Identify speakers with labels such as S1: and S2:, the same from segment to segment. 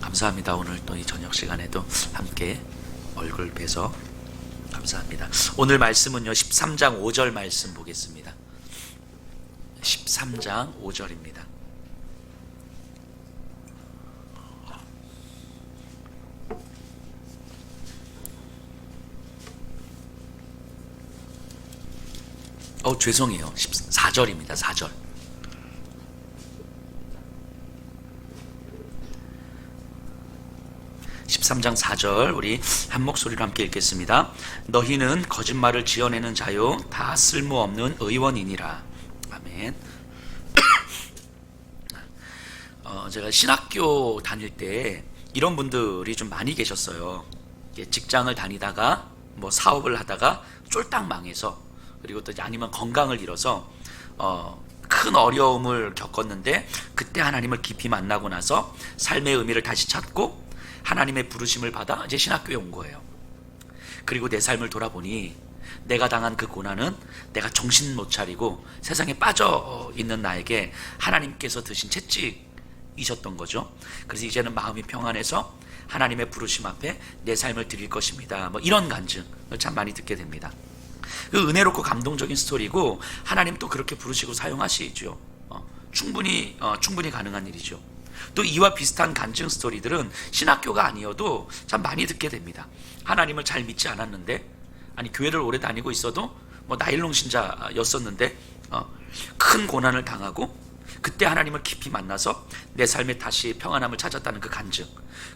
S1: 감사합니다. 오늘 또 이 저녁 시간에도 함께 얼굴 뵈서 감사합니다. 오늘 말씀은요 13장 5절 말씀 보겠습니다. 13장 5절입니다. 죄송해요. 14절입니다. 4절. (13장 4절) 우리 한 목소리로 함께 읽겠습니다. 너희는 거짓말을 지어내는 자요 다 쓸모없는 의원이니라. 아멘. 제가 신학교 다닐 때 이런 분들이 좀 많이 계셨어요. 직장을 다니다가 뭐 사업을 하다가 쫄딱 망해서, 그리고 또 아니면 건강을 잃어서 큰 어려움을 겪었는데, 그때 하나님을 깊이 만나고 나서 삶의 의미를 다시 찾고 하나님의 부르심을 받아 이제 신학교에 온 거예요. 그리고 내 삶을 돌아보니 내가 당한 그 고난은 내가 정신 못 차리고 세상에 빠져 있는 나에게 하나님께서 드신 채찍이셨던 거죠. 그래서 이제는 마음이 평안해서 하나님의 부르심 앞에 내 삶을 드릴 것입니다. 뭐 이런 간증을 참 많이 듣게 됩니다. 그 은혜롭고 감동적인 스토리고, 하나님 또 그렇게 부르시고 사용하시죠. 충분히 가능한 일이죠. 또 이와 비슷한 간증 스토리들은 신학교가 아니어도 참 많이 듣게 됩니다. 하나님을 잘 믿지 않았는데, 아니 교회를 오래 다니고 있어도 뭐 나일론 신자였었는데 큰 고난을 당하고 그때 하나님을 깊이 만나서 내 삶에 다시 평안함을 찾았다는 그 간증,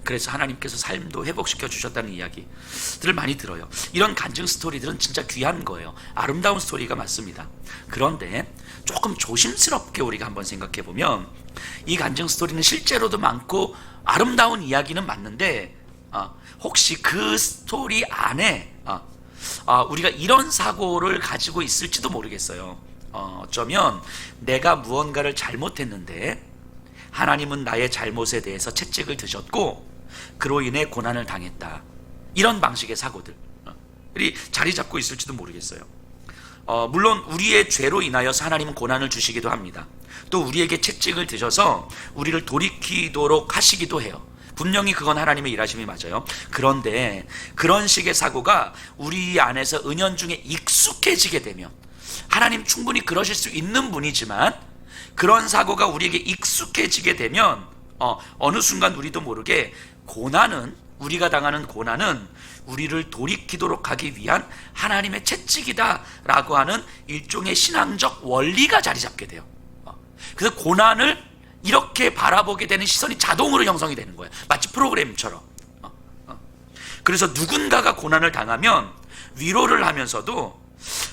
S1: 그래서 하나님께서 삶도 회복시켜 주셨다는 이야기들을 많이 들어요. 이런 간증 스토리들은 진짜 귀한 거예요. 아름다운 스토리가 맞습니다. 그런데 조금 조심스럽게 우리가 한번 생각해 보면, 이 간증 스토리는 실제로도 많고 아름다운 이야기는 맞는데, 혹시 그 스토리 안에 우리가 이런 사고를 가지고 있을지도 모르겠어요. 어쩌면 내가 무언가를 잘못했는데 하나님은 나의 잘못에 대해서 채찍을 드셨고 그로 인해 고난을 당했다, 이런 방식의 사고들이 자리 잡고 있을지도 모르겠어요. 물론 우리의 죄로 인하여서 하나님은 고난을 주시기도 합니다. 또 우리에게 채찍을 드셔서 우리를 돌이키도록 하시기도 해요. 분명히 그건 하나님의 일하심이 맞아요. 그런데 그런 식의 사고가 우리 안에서 은연중에 익숙해지게 되면, 하나님 충분히 그러실 수 있는 분이지만 그런 사고가 우리에게 익숙해지게 되면 어느 순간 우리도 모르게 우리가 당하는 고난은 우리를 돌이키도록 하기 위한 하나님의 채찍이다 라고 하는 일종의 신앙적 원리가 자리 잡게 돼요. 그래서 고난을 이렇게 바라보게 되는 시선이 자동으로 형성이 되는 거예요. 마치 프로그램처럼. 그래서 누군가가 고난을 당하면 위로를 하면서도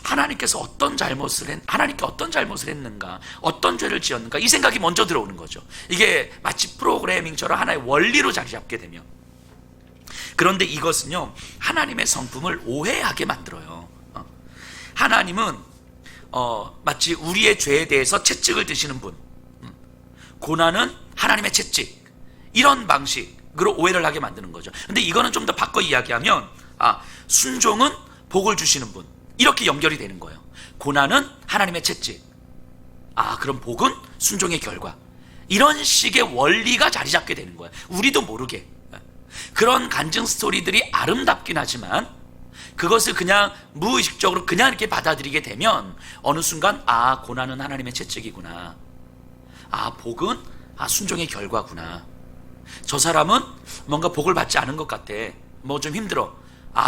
S1: 하나님께 어떤 잘못을 했는가, 어떤 죄를 지었는가, 이 생각이 먼저 들어오는 거죠. 이게 마치 프로그래밍처럼 하나의 원리로 자리 잡게 되면. 그런데 이것은요 하나님의 성품을 오해하게 만들어요. 하나님은 마치 우리의 죄에 대해서 채찍을 드시는 분, 고난은 하나님의 채찍, 이런 방식으로 오해를 하게 만드는 거죠. 근데 이거는 좀 더 바꿔 이야기하면 순종은 복을 주시는 분, 이렇게 연결이 되는 거예요. 고난은 하나님의 채찍, 그럼 복은 순종의 결과, 이런 식의 원리가 자리 잡게 되는 거예요. 우리도 모르게. 그런 간증 스토리들이 아름답긴 하지만 그것을 그냥 무의식적으로 그냥 이렇게 받아들이게 되면 어느 순간 고난은 하나님의 채찍이구나, 복은 순종의 결과구나, 저 사람은 뭔가 복을 받지 않은 것 같아, 뭐 좀 힘들어,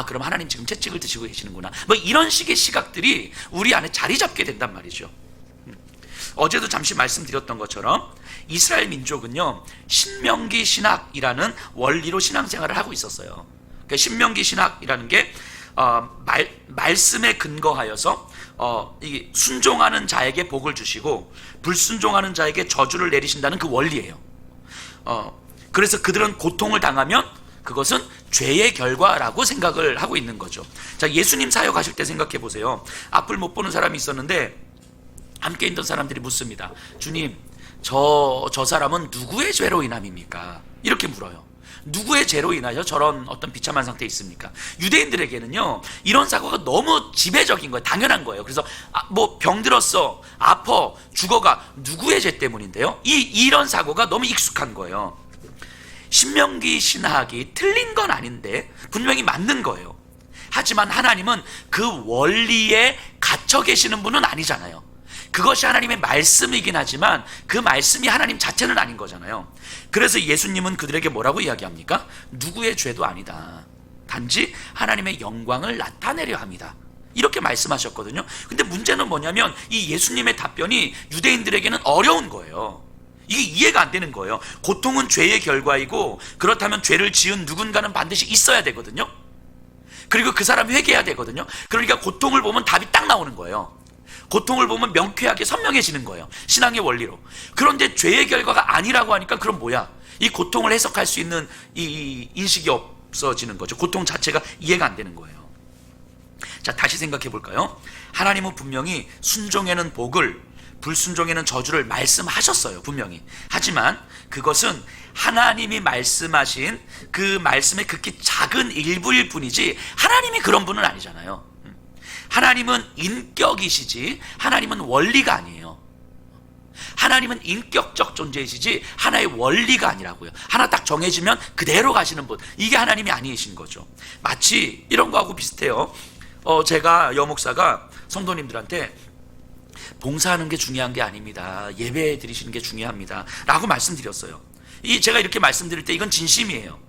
S1: 그럼 하나님 지금 채찍을 드시고 계시는구나, 뭐 이런 식의 시각들이 우리 안에 자리 잡게 된단 말이죠. 어제도 잠시 말씀드렸던 것처럼 이스라엘 민족은요 신명기 신학이라는 원리로 신앙생활을 하고 있었어요. 그러니까 신명기 신학이라는 게 말씀에 근거하여서 이 순종하는 자에게 복을 주시고 불순종하는 자에게 저주를 내리신다는 그 원리예요. 그래서 그들은 고통을 당하면 그것은 죄의 결과라고 생각을 하고 있는 거죠. 자, 예수님 사역하실 때 생각해 보세요. 앞을 못 보는 사람이 있었는데 함께 있던 사람들이 묻습니다. 주님, 저 사람은 누구의 죄로 인함입니까? 이렇게 물어요. 누구의 죄로 인하여 저런 어떤 비참한 상태에 있습니까? 유대인들에게는요 이런 사고가 너무 지배적인 거예요. 당연한 거예요. 그래서 뭐 병들었어, 아파, 죽어가 누구의 죄 때문인데요? 이런 사고가 너무 익숙한 거예요. 신명기 신학이 틀린 건 아닌데 분명히 맞는 거예요. 하지만 하나님은 그 원리에 갇혀 계시는 분은 아니잖아요. 그것이 하나님의 말씀이긴 하지만 그 말씀이 하나님 자체는 아닌 거잖아요. 그래서 예수님은 그들에게 뭐라고 이야기합니까? 누구의 죄도 아니다. 단지 하나님의 영광을 나타내려 합니다. 이렇게 말씀하셨거든요. 근데 문제는 뭐냐면 이 예수님의 답변이 유대인들에게는 어려운 거예요. 이게 이해가 안 되는 거예요. 고통은 죄의 결과이고 그렇다면 죄를 지은 누군가는 반드시 있어야 되거든요. 그리고 그 사람이 회개해야 되거든요. 그러니까 고통을 보면 답이 딱 나오는 거예요. 고통을 보면 명쾌하게 선명해지는 거예요. 신앙의 원리로. 그런데 죄의 결과가 아니라고 하니까 그럼 뭐야? 이 고통을 해석할 수 있는 이 인식이 없어지는 거죠. 고통 자체가 이해가 안 되는 거예요. 자, 다시 생각해 볼까요? 하나님은 분명히 순종에는 복을, 불순종에는 저주를 말씀하셨어요. 분명히. 하지만 그것은 하나님이 말씀하신 그 말씀의 극히 작은 일부일 뿐이지 하나님이 그런 분은 아니잖아요. 하나님은 인격이시지 하나님은 원리가 아니에요. 하나님은 인격적 존재이시지 하나의 원리가 아니라고요. 하나 딱 정해지면 그대로 가시는 분, 이게 하나님이 아니신 거죠. 마치 이런 거하고 비슷해요. 제가 여목사가 성도님들한테 봉사하는 게 중요한 게 아닙니다. 예배 드리시는 게 중요합니다. 라고 말씀드렸어요. 제가 이렇게 말씀드릴 때 이건 진심이에요.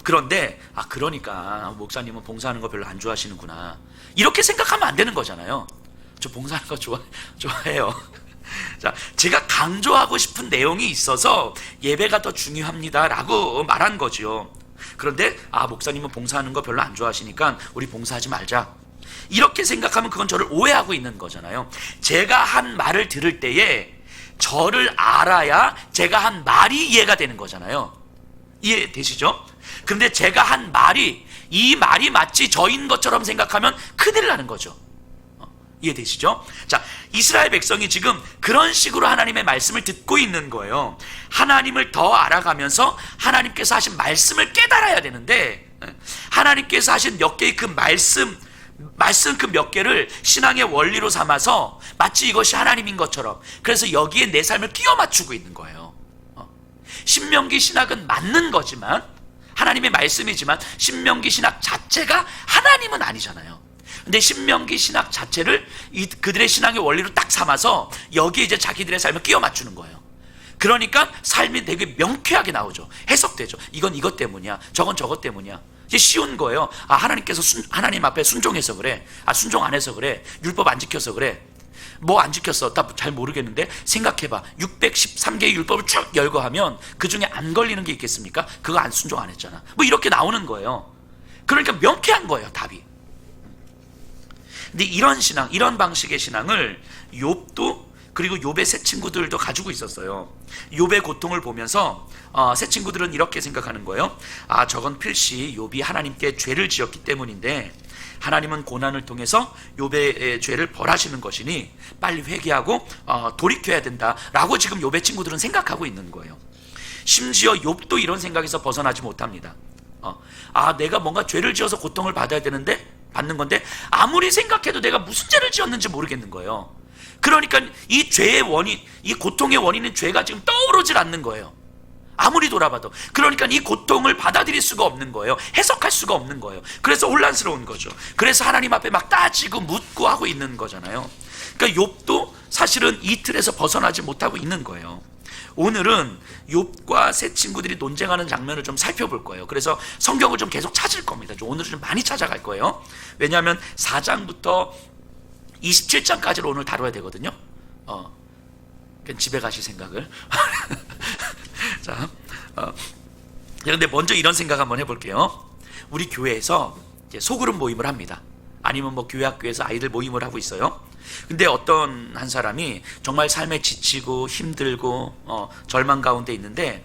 S1: 그런데 그러니까 목사님은 봉사하는 거 별로 안 좋아하시는구나. 이렇게 생각하면 안 되는 거잖아요. 저 봉사하는 거 좋아해요. 자, 제가 강조하고 싶은 내용이 있어서 예배가 더 중요합니다라고 말한 거죠. 그런데 목사님은 봉사하는 거 별로 안 좋아하시니까 우리 봉사하지 말자. 이렇게 생각하면 그건 저를 오해하고 있는 거잖아요. 제가 한 말을 들을 때에 저를 알아야 제가 한 말이 이해가 되는 거잖아요. 이해되시죠? 그런데 제가 한 말이 이 말이 마치 저인 것처럼 생각하면 큰일 나는 거죠. 이해되시죠? 자, 이스라엘 백성이 지금 그런 식으로 하나님의 말씀을 듣고 있는 거예요. 하나님을 더 알아가면서 하나님께서 하신 말씀을 깨달아야 되는데 하나님께서 하신 몇 개의 그 말씀 그 몇 개를 신앙의 원리로 삼아서 마치 이것이 하나님인 것처럼, 그래서 여기에 내 삶을 끼워 맞추고 있는 거예요. 신명기 신학은 맞는 거지만 하나님의 말씀이지만 신명기 신학 자체가 하나님은 아니잖아요. 근데 신명기 신학 자체를 그들의 신앙의 원리로 딱 삼아서 여기에 이제 자기들의 삶을 끼워 맞추는 거예요. 그러니까 삶이 되게 명쾌하게 나오죠. 해석되죠. 이건 이것 때문이야, 저건 저것 때문이야. 이게 쉬운 거예요. 하나님께서 하나님 앞에 순종해서 그래. 순종 안 해서 그래. 율법 안 지켜서 그래. 뭐 안 지켰어? 나 잘 모르겠는데 생각해봐. 613개의 율법을 쭉 열거하면 그 중에 안 걸리는 게 있겠습니까? 그거 안 순종 안 했잖아. 뭐 이렇게 나오는 거예요. 그러니까 명쾌한 거예요, 답이. 근데 이런 신앙, 이런 방식의 신앙을 욥도, 그리고 욥의 세 친구들도 가지고 있었어요. 욥의 고통을 보면서 세 친구들은 이렇게 생각하는 거예요. 저건 필시 욥이 하나님께 죄를 지었기 때문인데 하나님은 고난을 통해서 욥의 죄를 벌하시는 것이니 빨리 회개하고 돌이켜야 된다라고 지금 욥의 친구들은 생각하고 있는 거예요. 심지어 욥도 이런 생각에서 벗어나지 못합니다. 내가 뭔가 죄를 지어서 고통을 받아야 되는데, 받는 건데 아무리 생각해도 내가 무슨 죄를 지었는지 모르겠는 거예요. 그러니까 이 죄의 원인, 이 고통의 원인은 죄가 지금 떠오르질 않는 거예요. 아무리 돌아봐도. 그러니까 이 고통을 받아들일 수가 없는 거예요. 해석할 수가 없는 거예요. 그래서 혼란스러운 거죠. 그래서 하나님 앞에 막 따지고 묻고 하고 있는 거잖아요. 그러니까 욥도 사실은 이 틀에서 벗어나지 못하고 있는 거예요. 오늘은 욥과 세 친구들이 논쟁하는 장면을 좀 살펴볼 거예요. 그래서 성경을 좀 계속 찾을 겁니다. 오늘은 좀 많이 찾아갈 거예요. 왜냐하면 4장부터 27장까지를 오늘 다뤄야 되거든요. 집에 가실 생각을. 자, 그런데 먼저 이런 생각 한번 해볼게요. 우리 교회에서 이제 소그룹 모임을 합니다. 아니면 뭐 교회 학교에서 아이들 모임을 하고 있어요. 근데 어떤 한 사람이 정말 삶에 지치고 힘들고 절망 가운데 있는데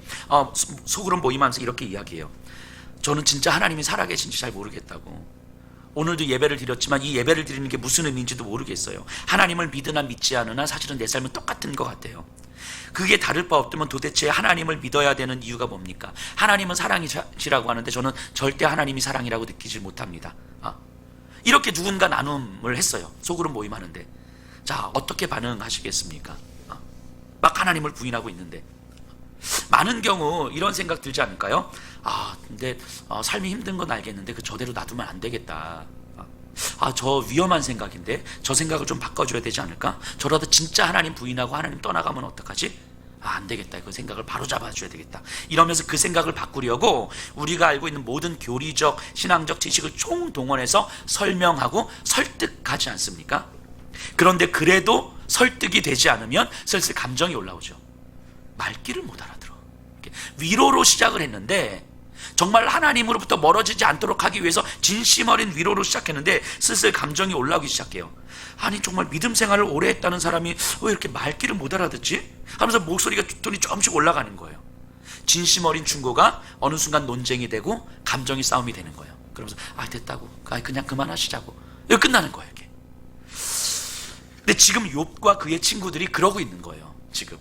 S1: 소그룹 모임하면서 이렇게 이야기해요. 저는 진짜 하나님이 살아계신지 잘 모르겠다고. 오늘도 예배를 드렸지만 이 예배를 드리는 게 무슨 의미인지도 모르겠어요. 하나님을 믿으나 믿지 않으나 사실은 내 삶은 똑같은 것 같아요. 그게 다를 바 없다면 도대체 하나님을 믿어야 되는 이유가 뭡니까? 하나님은 사랑이시라고 하는데 저는 절대 하나님이 사랑이라고 느끼지 못합니다. 이렇게 누군가 나눔을 했어요. 소그룹 모임하는데. 자, 어떻게 반응하시겠습니까? 막 하나님을 부인하고 있는데. 많은 경우 이런 생각 들지 않을까요? 근데 삶이 힘든 건 알겠는데 저대로 놔두면 안 되겠다. 저 위험한 생각인데 저 생각을 좀 바꿔줘야 되지 않을까? 저라도 진짜 하나님 부인하고 하나님 떠나가면 어떡하지? 안 되겠다. 그 생각을 바로 잡아줘야 되겠다. 이러면서 그 생각을 바꾸려고 우리가 알고 있는 모든 교리적, 신앙적 지식을 총동원해서 설명하고 설득하지 않습니까? 그런데 그래도 설득이 되지 않으면 슬슬 감정이 올라오죠. 말귀를 못 알아들어. 위로로 시작을 했는데 정말 하나님으로부터 멀어지지 않도록 하기 위해서 진심 어린 위로로 시작했는데 슬슬 감정이 올라오기 시작해요. 아니 정말 믿음 생활을 오래 했다는 사람이 왜 이렇게 말귀를 못 알아듣지? 하면서 목소리가 톤이 조금씩 올라가는 거예요. 진심 어린 충고가 어느 순간 논쟁이 되고 감정이 싸움이 되는 거예요. 그러면서 됐다고, 그냥 그만하시자고, 이거 끝나는 거예요. 이게. 근데 지금 욥과 그의 친구들이 그러고 있는 거예요. 지금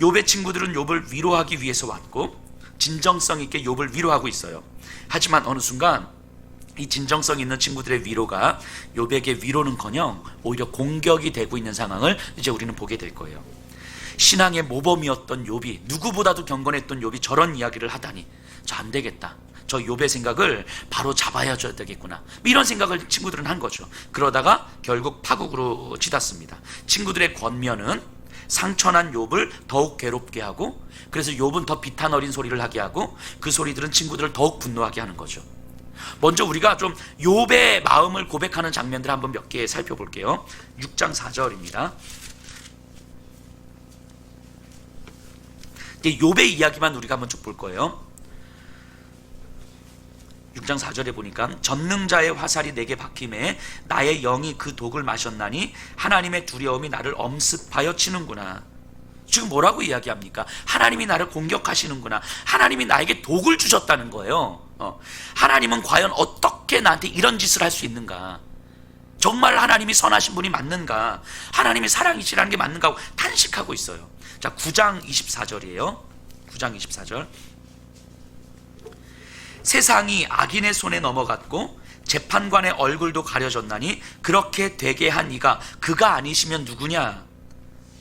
S1: 욥의 친구들은 욥을 위로하기 위해서 왔고 진정성 있게 욥을 위로하고 있어요. 하지만 어느 순간 이 진정성 있는 친구들의 위로가 욥에게 위로는커녕 오히려 공격이 되고 있는 상황을 이제 우리는 보게 될 거예요. 신앙의 모범이었던 욥이, 누구보다도 경건했던 욥이 저런 이야기를 하다니, 저 안 되겠다, 저 욥의 생각을 바로 잡아야 되겠구나, 이런 생각을 친구들은 한 거죠. 그러다가 결국 파국으로 치닫습니다. 친구들의 권면은 상처난 욥을 더욱 괴롭게 하고, 그래서 욥은 더 비탄 어린 소리를 하게 하고, 그 소리들은 친구들을 더욱 분노하게 하는 거죠. 먼저 우리가 좀 욥의 마음을 고백하는 장면들 한번 몇 개 살펴볼게요. 6장 4절입니다. 욥의 이야기만 우리가 한번 쭉 볼 거예요. 6장 4절에 보니까 전능자의 화살이 내게 박힘에 나의 영이 그 독을 마셨나니 하나님의 두려움이 나를 엄습하여 치는구나. 지금 뭐라고 이야기합니까? 하나님이 나를 공격하시는구나. 하나님이 나에게 독을 주셨다는 거예요. 하나님은 과연 어떻게 나한테 이런 짓을 할 수 있는가? 정말 하나님이 선하신 분이 맞는가? 하나님이 사랑이시라는 게 맞는가 하고 탄식하고 있어요. 자, 9장 24절이에요. 9장 24절. 세상이 악인의 손에 넘어갔고 재판관의 얼굴도 가려졌나니 그렇게 되게 한 이가 그가 아니시면 누구냐?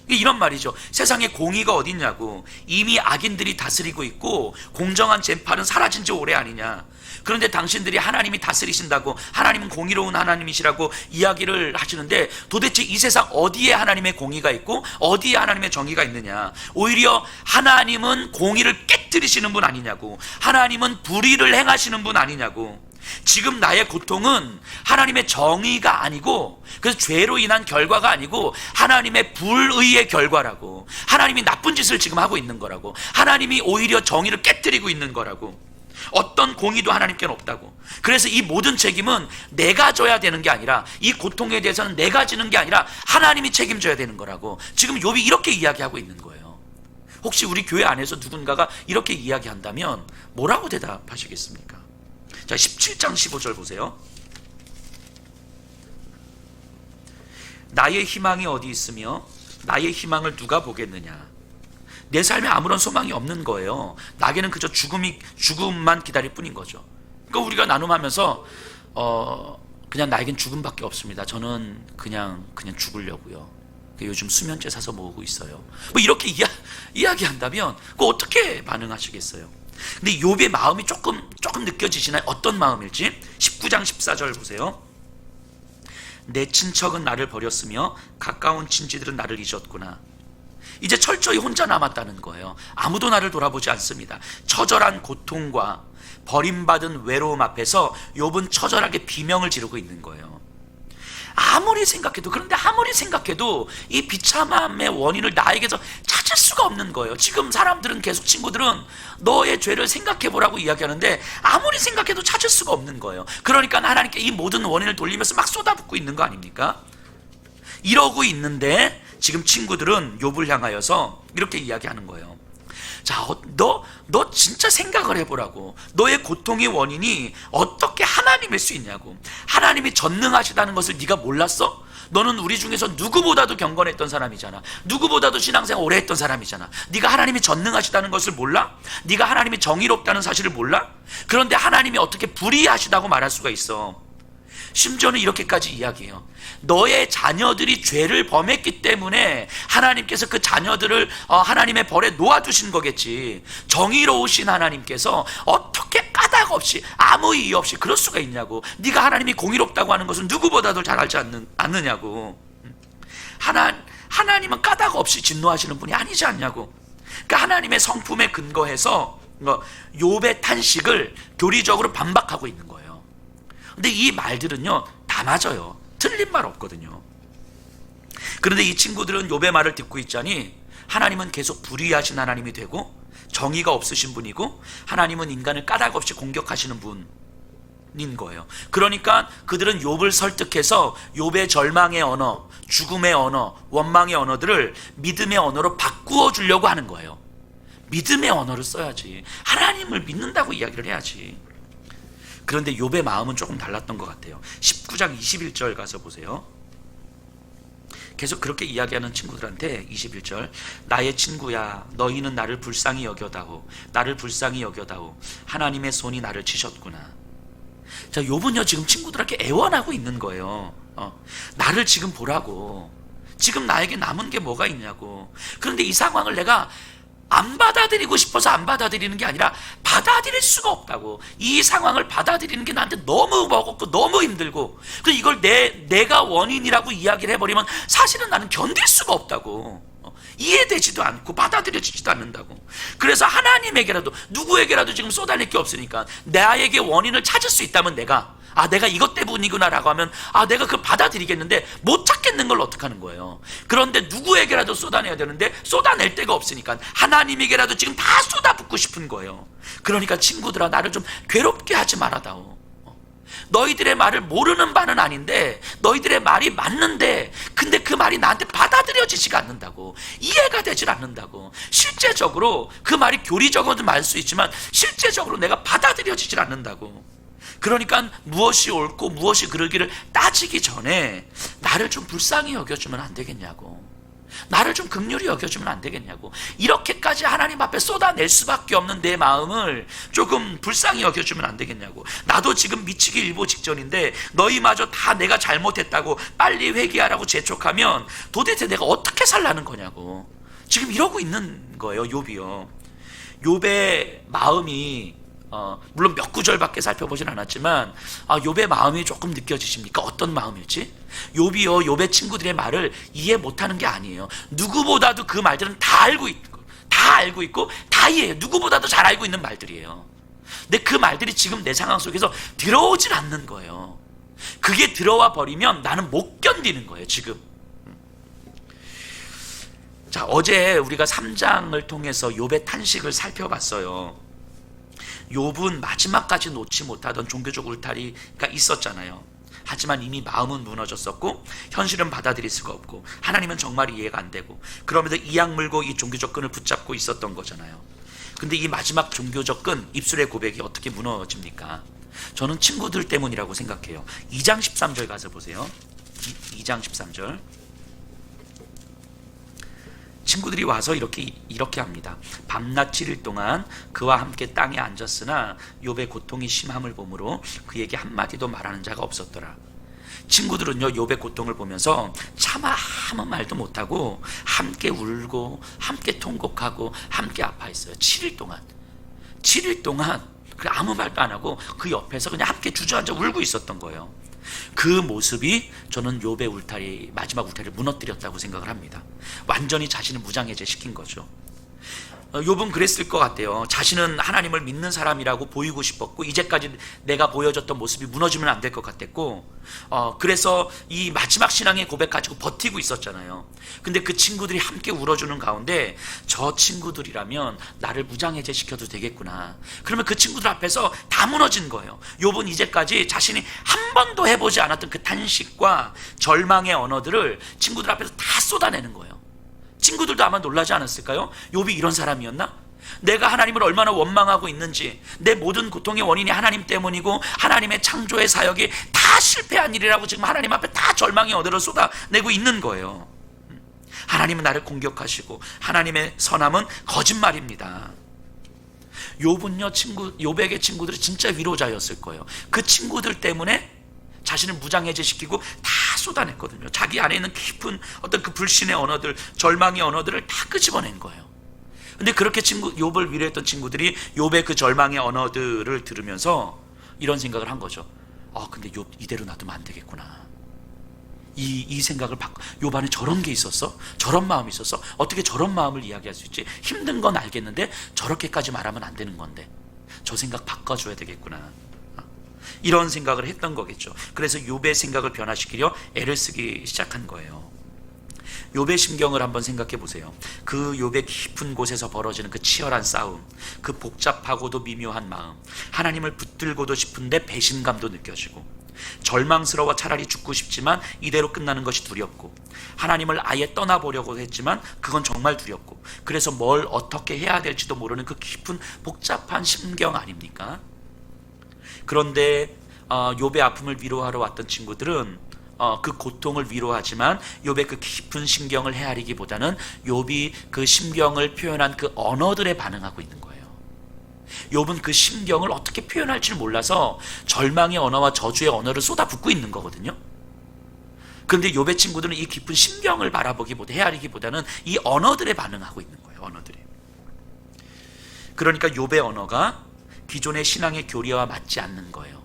S1: 이런 말이죠. 세상에 공의가 어딨냐고. 이미 악인들이 다스리고 있고 공정한 재판은 사라진 지 오래 아니냐. 그런데 당신들이 하나님이 다스리신다고, 하나님은 공의로운 하나님이시라고 이야기를 하시는데 도대체 이 세상 어디에 하나님의 공의가 있고 어디에 하나님의 정의가 있느냐. 오히려 하나님은 공의를 깨뜨리시는 분 아니냐고, 하나님은 불의를 행하시는 분 아니냐고. 지금 나의 고통은 하나님의 정의가 아니고, 그래서 죄로 인한 결과가 아니고 하나님의 불의의 결과라고, 하나님이 나쁜 짓을 지금 하고 있는 거라고, 하나님이 오히려 정의를 깨뜨리고 있는 거라고, 어떤 공의도 하나님께는 없다고. 그래서 이 모든 책임은 내가 져야 되는 게 아니라, 이 고통에 대해서는 내가 지는 게 아니라 하나님이 책임져야 되는 거라고 지금 욥이 이렇게 이야기하고 있는 거예요. 혹시 우리 교회 안에서 누군가가 이렇게 이야기한다면 뭐라고 대답하시겠습니까? 자, 17장 15절 보세요. 나의 희망이 어디 있으며 나의 희망을 누가 보겠느냐. 내 삶에 아무런 소망이 없는 거예요. 나에게는 그저 죽음만 기다릴 뿐인 거죠. 그러니까 우리가 나눔하면서 그냥 나에겐 죽음밖에 없습니다. 저는 그냥 죽으려고요. 요즘 수면제 사서 모으고 있어요. 뭐 이렇게 이야기한다면 그 어떻게 반응하시겠어요? 근데 욥의 마음이 조금 느껴지시나요? 어떤 마음일지? 19장 14절 보세요. 내 친척은 나를 버렸으며 가까운 친지들은 나를 잊었구나. 이제 철저히 혼자 남았다는 거예요. 아무도 나를 돌아보지 않습니다. 처절한 고통과 버림받은 외로움 앞에서 욥은 처절하게 비명을 지르고 있는 거예요. 아무리 생각해도 이 비참함의 원인을 나에게서 찾을 수가 없는 거예요. 지금 사람들은 계속, 친구들은 너의 죄를 생각해보라고 이야기하는데 아무리 생각해도 찾을 수가 없는 거예요. 그러니까 하나님께 이 모든 원인을 돌리면서 막 쏟아붓고 있는 거 아닙니까? 이러고 있는데 지금 친구들은 욥을 향하여서 이렇게 이야기하는 거예요. 자, 너 진짜 생각을 해보라고. 너의 고통의 원인이 어떻게 하나님일 수 있냐고. 하나님이 전능하시다는 것을 네가 몰랐어? 너는 우리 중에서 누구보다도 경건했던 사람이잖아. 누구보다도 신앙생활 오래 했던 사람이잖아. 네가 하나님이 전능하시다는 것을 몰라? 네가 하나님이 정의롭다는 사실을 몰라? 그런데 하나님이 어떻게 불의하시다고 말할 수가 있어? 심지어는 이렇게까지 이야기해요. 너의 자녀들이 죄를 범했기 때문에 하나님께서 그 자녀들을 하나님의 벌에 놓아두신 거겠지. 정의로우신 하나님께서 어떻게 까닭 없이 아무 이유 없이 그럴 수가 있냐고. 네가 하나님이 공의롭다고 하는 것은 누구보다도 잘 알지 않느냐고. 하나님은 까닭 없이 진노하시는 분이 아니지 않냐고. 그러니까 하나님의 성품에 근거해서 욥의 탄식을 교리적으로 반박하고 있는 거예요. 근데 이 말들은요 다 맞아요. 틀린 말 없거든요. 그런데 이 친구들은 욥의 말을 듣고 있자니 하나님은 계속 불의하신 하나님이 되고 정의가 없으신 분이고 하나님은 인간을 까닭 없이 공격하시는 분인 거예요. 그러니까 그들은 욥을 설득해서 욥의 절망의 언어, 죽음의 언어, 원망의 언어들을 믿음의 언어로 바꾸어 주려고 하는 거예요. 믿음의 언어를 써야지. 하나님을 믿는다고 이야기를 해야지. 그런데 욥의 마음은 조금 달랐던 것 같아요. 19장 21절 가서 보세요. 계속 그렇게 이야기하는 친구들한테 21절, 나의 친구야 너희는 나를 불쌍히 여겨다오. 나를 불쌍히 여겨다오. 하나님의 손이 나를 치셨구나. 자, 욥은요 지금 친구들에게 애원하고 있는 거예요. 나를 지금 보라고. 지금 나에게 남은 게 뭐가 있냐고. 그런데 이 상황을 내가 안 받아들이고 싶어서 안 받아들이는 게 아니라 받아들일 수가 없다고. 이 상황을 받아들이는 게 나한테 너무 버겁고 너무 힘들고, 그래서 이걸 내가 원인이라고 이야기를 해버리면 사실은 나는 견딜 수가 없다고. 이해되지도 않고 받아들여지지도 않는다고. 그래서 하나님에게라도 누구에게라도 지금 쏟아낼 게 없으니까 나에게 원인을 찾을 수 있다면 내가 이것 때문이구나 라고 하면 내가 그걸 받아들이겠는데 못 찾겠는 걸 어떡하는 거예요. 그런데 누구에게라도 쏟아내야 되는데 쏟아낼 데가 없으니까 하나님에게라도 지금 다 쏟아붓고 싶은 거예요. 그러니까 친구들아, 나를 좀 괴롭게 하지 말아다오. 너희들의 말을 모르는 바는 아닌데 너희들의 말이 맞는데 근데 그 말이 나한테 받아들여지지가 않는다고. 이해가 되질 않는다고. 실제적으로 그 말이 교리적으로도 맞을 수 있지만 실제적으로 내가 받아들여지질 않는다고. 그러니까 무엇이 옳고 무엇이 그르기를 따지기 전에 나를 좀 불쌍히 여겨주면 안 되겠냐고. 나를 좀 긍휼히 여겨주면 안 되겠냐고. 이렇게까지 하나님 앞에 쏟아낼 수밖에 없는 내 마음을 조금 불쌍히 여겨주면 안 되겠냐고. 나도 지금 미치기 일보 직전인데 너희마저 다 내가 잘못했다고 빨리 회개하라고 재촉하면 도대체 내가 어떻게 살라는 거냐고. 지금 이러고 있는 거예요, 욥이요. 욥의 마음이 물론 몇 구절밖에 살펴보진 않았지만 욥의 마음이 조금 느껴지십니까? 어떤 마음이었지? 욥이요, 욥의 친구들의 말을 이해 못하는 게 아니에요. 누구보다도 그 말들은 다 알고 있고 다 이해해요. 누구보다도 잘 알고 있는 말들이에요. 근데 그 말들이 지금 내 상황 속에서 들어오질 않는 거예요. 그게 들어와 버리면 나는 못 견디는 거예요, 지금. 자, 어제 우리가 3장을 통해서 욥의 탄식을 살펴봤어요. 욥은 마지막까지 놓지 못하던 종교적 울타리가 있었잖아요. 하지만 이미 마음은 무너졌었고 현실은 받아들일 수가 없고 하나님은 정말 이해가 안 되고 그러면서 이악 물고 이 종교적 끈을 붙잡고 있었던 거잖아요. 근데 이 마지막 종교적 끈, 입술의 고백이 어떻게 무너집니까? 저는 친구들 때문이라고 생각해요. 2장 13절 가서 보세요. 2장 13절. 친구들이 와서 이렇게 합니다. 밤낮 7일 동안 그와 함께 땅에 앉았으나 욥의 고통이 심함을 보므로 그에게 한마디도 말하는 자가 없었더라. 친구들은요, 욥의 고통을 보면서 차마 아무 말도 못하고 함께 울고 함께 통곡하고 함께 아파했어요. 7일 동안 아무 말도 안 하고 그 옆에서 그냥 함께 주저앉아 울고 있었던 거예요. 그 모습이 저는 욥의 울타리, 마지막 울타리를 무너뜨렸다고 생각을 합니다. 완전히 자신을 무장해제 시킨 거죠. 욥은 그랬을 것 같아요. 자신은 하나님을 믿는 사람이라고 보이고 싶었고 이제까지 내가 보여줬던 모습이 무너지면 안 될 것 같았고 그래서 이 마지막 신앙의 고백 가지고 버티고 있었잖아요. 근데 그 친구들이 함께 울어주는 가운데 저 친구들이라면 나를 무장해제 시켜도 되겠구나. 그러면 그 친구들 앞에서 다 무너진 거예요. 욥은 이제까지 자신이 한 번도 해보지 않았던 그 탄식과 절망의 언어들을 친구들 앞에서 다 쏟아내는 거예요. 친구들도 아마 놀라지 않았을까요? 욥이 이런 사람이었나? 내가 하나님을 얼마나 원망하고 있는지, 내 모든 고통의 원인이 하나님 때문이고 하나님의 창조의 사역이 다 실패한 일이라고 지금 하나님 앞에 다 절망의 언어를 쏟아내고 있는 거예요. 하나님은 나를 공격하시고 하나님의 선함은 거짓말입니다. 욥은요, 욥에게 친구들이 진짜 위로자였을 거예요. 그 친구들 때문에 자신을 무장해제시키고 다 쏟아냈거든요. 자기 안에 있는 깊은 어떤 그 불신의 언어들, 절망의 언어들을 다 끄집어낸 거예요. 근데 그렇게 욥을 위로했던 친구들이 욥의 그 절망의 언어들을 들으면서 이런 생각을 한 거죠. 근데 욥 이대로 놔두면 안 되겠구나. 이 생각을 바꿔. 욥 안에 저런 게 있었어? 저런 마음이 있었어? 어떻게 저런 마음을 이야기할 수 있지? 힘든 건 알겠는데 저렇게까지 말하면 안 되는 건데 저 생각 바꿔줘야 되겠구나. 이런 생각을 했던 거겠죠. 그래서 욥의 생각을 변화시키려 애를 쓰기 시작한 거예요. 욥의 심경을 한번 생각해 보세요. 그 욥의 깊은 곳에서 벌어지는 그 치열한 싸움, 그 복잡하고도 미묘한 마음, 하나님을 붙들고도 싶은데 배신감도 느껴지고, 절망스러워 차라리 죽고 싶지만 이대로 끝나는 것이 두렵고, 하나님을 아예 떠나보려고 했지만 그건 정말 두렵고, 그래서 뭘 어떻게 해야 될지도 모르는 그 깊은 복잡한 심경 아닙니까? 그런데 욥의 아픔을 위로하러 왔던 친구들은 그 고통을 위로하지만 욥의 그 깊은 심경을 헤아리기보다는 욥이 그 심경을 표현한 그 언어들에 반응하고 있는 거예요. 욥은 그 심경을 어떻게 표현할지 몰라서 절망의 언어와 저주의 언어를 쏟아붓고 있는 거거든요. 그런데 욥의 친구들은 이 깊은 심경을 바라보기보다 헤아리기보다는 이 언어들에 반응하고 있는 거예요. 언어들에. 그러니까 욥의 언어가 기존의 신앙의 교리와 맞지 않는 거예요.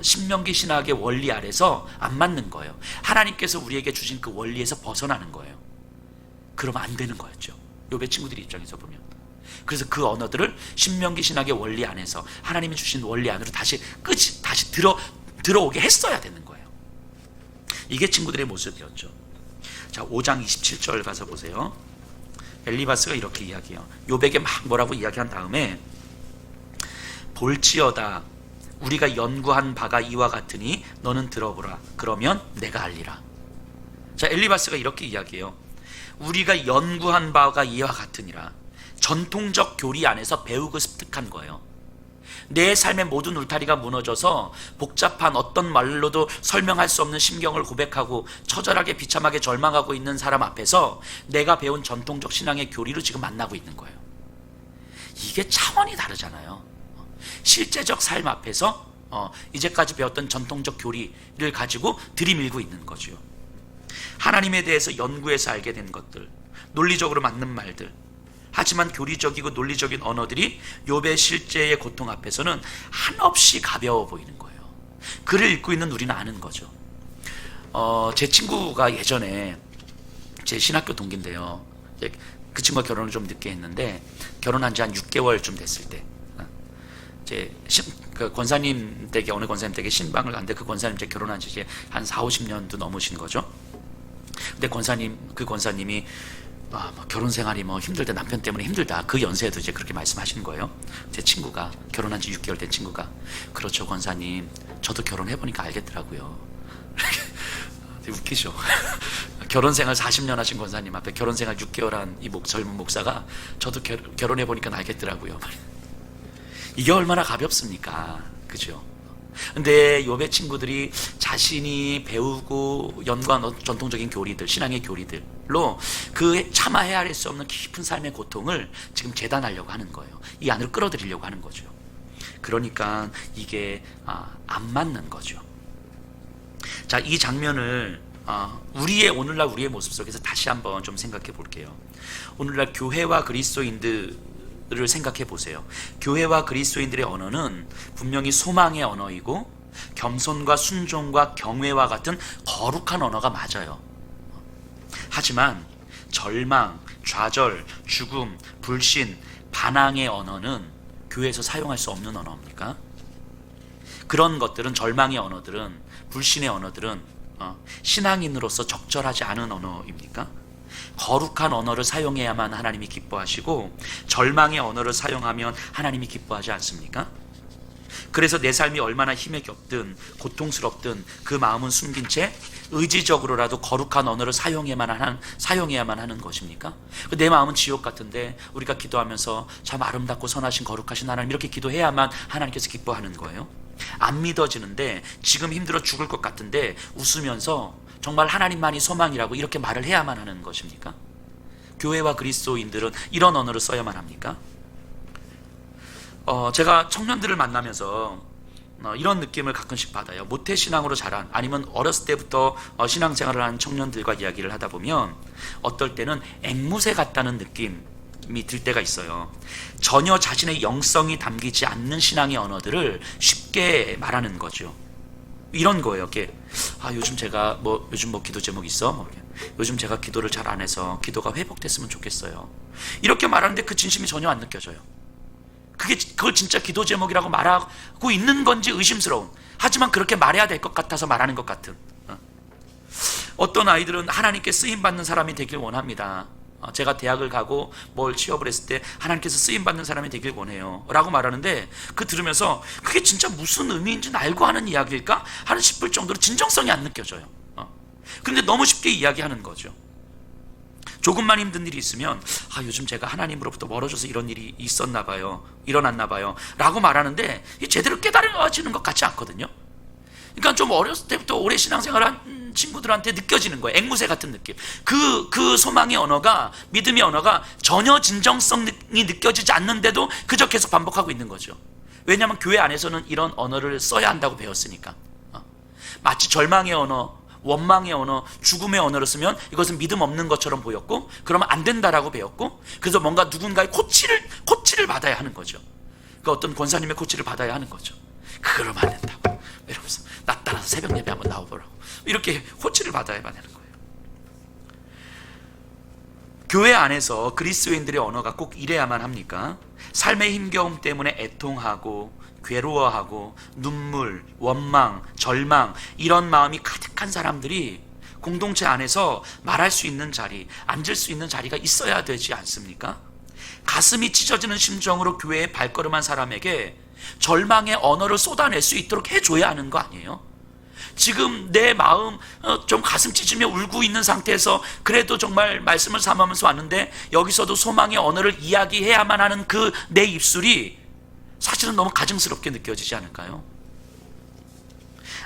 S1: 신명기 신학의 원리 아래서 안 맞는 거예요. 하나님께서 우리에게 주신 그 원리에서 벗어나는 거예요. 그러면 안 되는 거였죠. 욥의 친구들 입장에서 보면. 그래서 그 언어들을 신명기 신학의 원리 안에서 하나님이 주신 원리 안으로 다시 들어오게 했어야 되는 거예요. 이게 친구들의 모습이었죠. 자, 5장 27절 가서 보세요. 엘리바스가 이렇게 이야기해요. 욥에게 막 뭐라고 이야기한 다음에 볼지어다 우리가 연구한 바가 이와 같으니 너는 들어보라. 그러면 내가 알리라. 자, 엘리바스가 이렇게 이야기해요. 우리가 연구한 바가 이와 같으니라. 전통적 교리 안에서 배우고 습득한 거예요. 내 삶의 모든 울타리가 무너져서 복잡한 어떤 말로도 설명할 수 없는 심경을 고백하고 처절하게 비참하게 절망하고 있는 사람 앞에서 내가 배운 전통적 신앙의 교리로 지금 만나고 있는 거예요. 이게 차원이 다르잖아요. 실제적 삶 앞에서 이제까지 배웠던 전통적 교리를 가지고 들이밀고 있는 거죠. 하나님에 대해서 연구해서 알게 된 것들, 논리적으로 맞는 말들, 하지만 교리적이고 논리적인 언어들이 욥의 실제의 고통 앞에서는 한없이 가벼워 보이는 거예요. 글을 읽고 있는 우리는 아는 거죠. 제 친구가 예전에 제 신학교 동기인데요. 그 친구가 결혼을 좀 늦게 했는데 결혼한 지 한 6개월쯤 됐을 때 그 권사님 댁에 어느 권사님 댁에 신방을 갔는데 그 권사님 댁 결혼한 지 이제 한 40-50년도 넘으신 거죠. 근데 그 권사님이 뭐 결혼 생활이 뭐 힘들다, 남편 때문에 힘들다, 그 연세에도 이제 그렇게 말씀하시는 거예요. 제 친구가, 결혼한 지 6개월 된 친구가, 그렇죠 권사님, 저도 결혼해보니까 알겠더라고요. 되게 웃기죠. 결혼 생활 40년 하신 권사님 앞에 결혼 생활 6개월 한 이 젊은 목사가 저도 결혼해보니까 알겠더라고요. 이게 얼마나 가볍습니까? 그죠? 근데 욥의 친구들이 자신이 배우고 연구한 전통적인 교리들, 신앙의 교리들로 그 차마 헤아릴 수 없는 깊은 삶의 고통을 지금 재단하려고 하는 거예요. 이 안으로 끌어들이려고 하는 거죠. 그러니까 이게 안 맞는 거죠. 자, 이 장면을 오늘날 우리의 모습 속에서 다시 한번 좀 생각해 볼게요. 오늘날 교회와 그리스도인들을 생각해 보세요. 교회와 그리스도인들의 언어는 분명히 소망의 언어이고 겸손과 순종과 경외와 같은 거룩한 언어가 맞아요. 하지만 절망, 좌절, 죽음, 불신, 반항의 언어는 교회에서 사용할 수 없는 언어입니까? 그런 것들은, 절망의 언어들은, 불신의 언어들은 신앙인으로서 적절하지 않은 언어입니까? 거룩한 언어를 사용해야만 하나님이 기뻐하시고 절망의 언어를 사용하면 하나님이 기뻐하지 않습니까? 그래서 내 삶이 얼마나 힘에 겹든 고통스럽든 그 마음은 숨긴 채 의지적으로라도 거룩한 언어를 사용해야만 하는 것입니까? 내 마음은 지옥 같은데 우리가 기도하면서 참 아름답고 선하신 거룩하신 하나님, 이렇게 기도해야만 하나님께서 기뻐하는 거예요? 안 믿어지는데, 지금 힘들어 죽을 것 같은데 웃으면서 정말 하나님만이 소망이라고 이렇게 말을 해야만 하는 것입니까? 교회와 그리스도인들은 이런 언어를 써야만 합니까? 제가 청년들을 만나면서 이런 느낌을 가끔씩 받아요. 모태신앙으로 자란, 아니면 어렸을 때부터 신앙생활을 한 청년들과 이야기를 하다 보면 어떨 때는 앵무새 같다는 느낌이 들 때가 있어요. 전혀 자신의 영성이 담기지 않는 신앙의 언어들을 쉽게 말하는 거죠. 이런 거예요. 이렇게 요즘 제가 요즘 기도 제목 있어? 요즘 제가 기도를 잘 안 해서 기도가 회복됐으면 좋겠어요. 이렇게 말하는데 그 진심이 전혀 안 느껴져요. 그걸 진짜 기도 제목이라고 말하고 있는 건지 의심스러운, 하지만 그렇게 말해야 될 것 같아서 말하는 것 같은. 어떤 아이들은 하나님께 쓰임받는 사람이 되길 원합니다. 제가 대학을 가고 뭘 취업을 했을 때 하나님께서 쓰임받는 사람이 되길 원해요 라고 말하는데, 들으면서 그게 진짜 무슨 의미인지 알고 하는 이야기일까 하는 싶을 정도로 진정성이 안 느껴져요. 근데 너무 쉽게 이야기하는 거죠. 조금만 힘든 일이 있으면 요즘 제가 하나님으로부터 멀어져서 이런 일이 있었나 봐요, 일어났나 봐요 라고 말하는데 제대로 깨달아지는 것 같지 않거든요. 그러니까 좀 어렸을 때부터 오래 신앙생활한 친구들한테 느껴지는 거예요. 앵무새 같은 느낌. 그 소망의 언어가, 믿음의 언어가 전혀 진정성이 느껴지지 않는데도 그저 계속 반복하고 있는 거죠. 왜냐하면 교회 안에서는 이런 언어를 써야 한다고 배웠으니까. 마치 절망의 언어, 원망의 언어, 죽음의 언어를 쓰면 이것은 믿음 없는 것처럼 보였고, 그러면 안 된다라고 배웠고, 그래서 뭔가 누군가의 코치를 받아야 하는 거죠. 그 어떤 권사님의 코치를 받아야 하는 거죠. 그러면 안 된다고 이러면서 나 따라서 새벽 예배 한번 나와보라고, 이렇게 코치를 받아야 되는 거예요. 교회 안에서 그리스도인들의 언어가 꼭 이래야만 합니까? 삶의 힘겨움 때문에 애통하고 괴로워하고 눈물, 원망, 절망, 이런 마음이 가득한 사람들이 공동체 안에서 말할 수 있는 자리, 앉을 수 있는 자리가 있어야 되지 않습니까? 가슴이 찢어지는 심정으로 교회에 발걸음한 사람에게 절망의 언어를 쏟아낼 수 있도록 해줘야 하는 거 아니에요? 지금 내 마음 좀 가슴 찢으며 울고 있는 상태에서 그래도 정말 말씀을 삼으면서 왔는데, 여기서도 소망의 언어를 이야기해야만 하는 그 내 입술이 사실은 너무 가증스럽게 느껴지지 않을까요?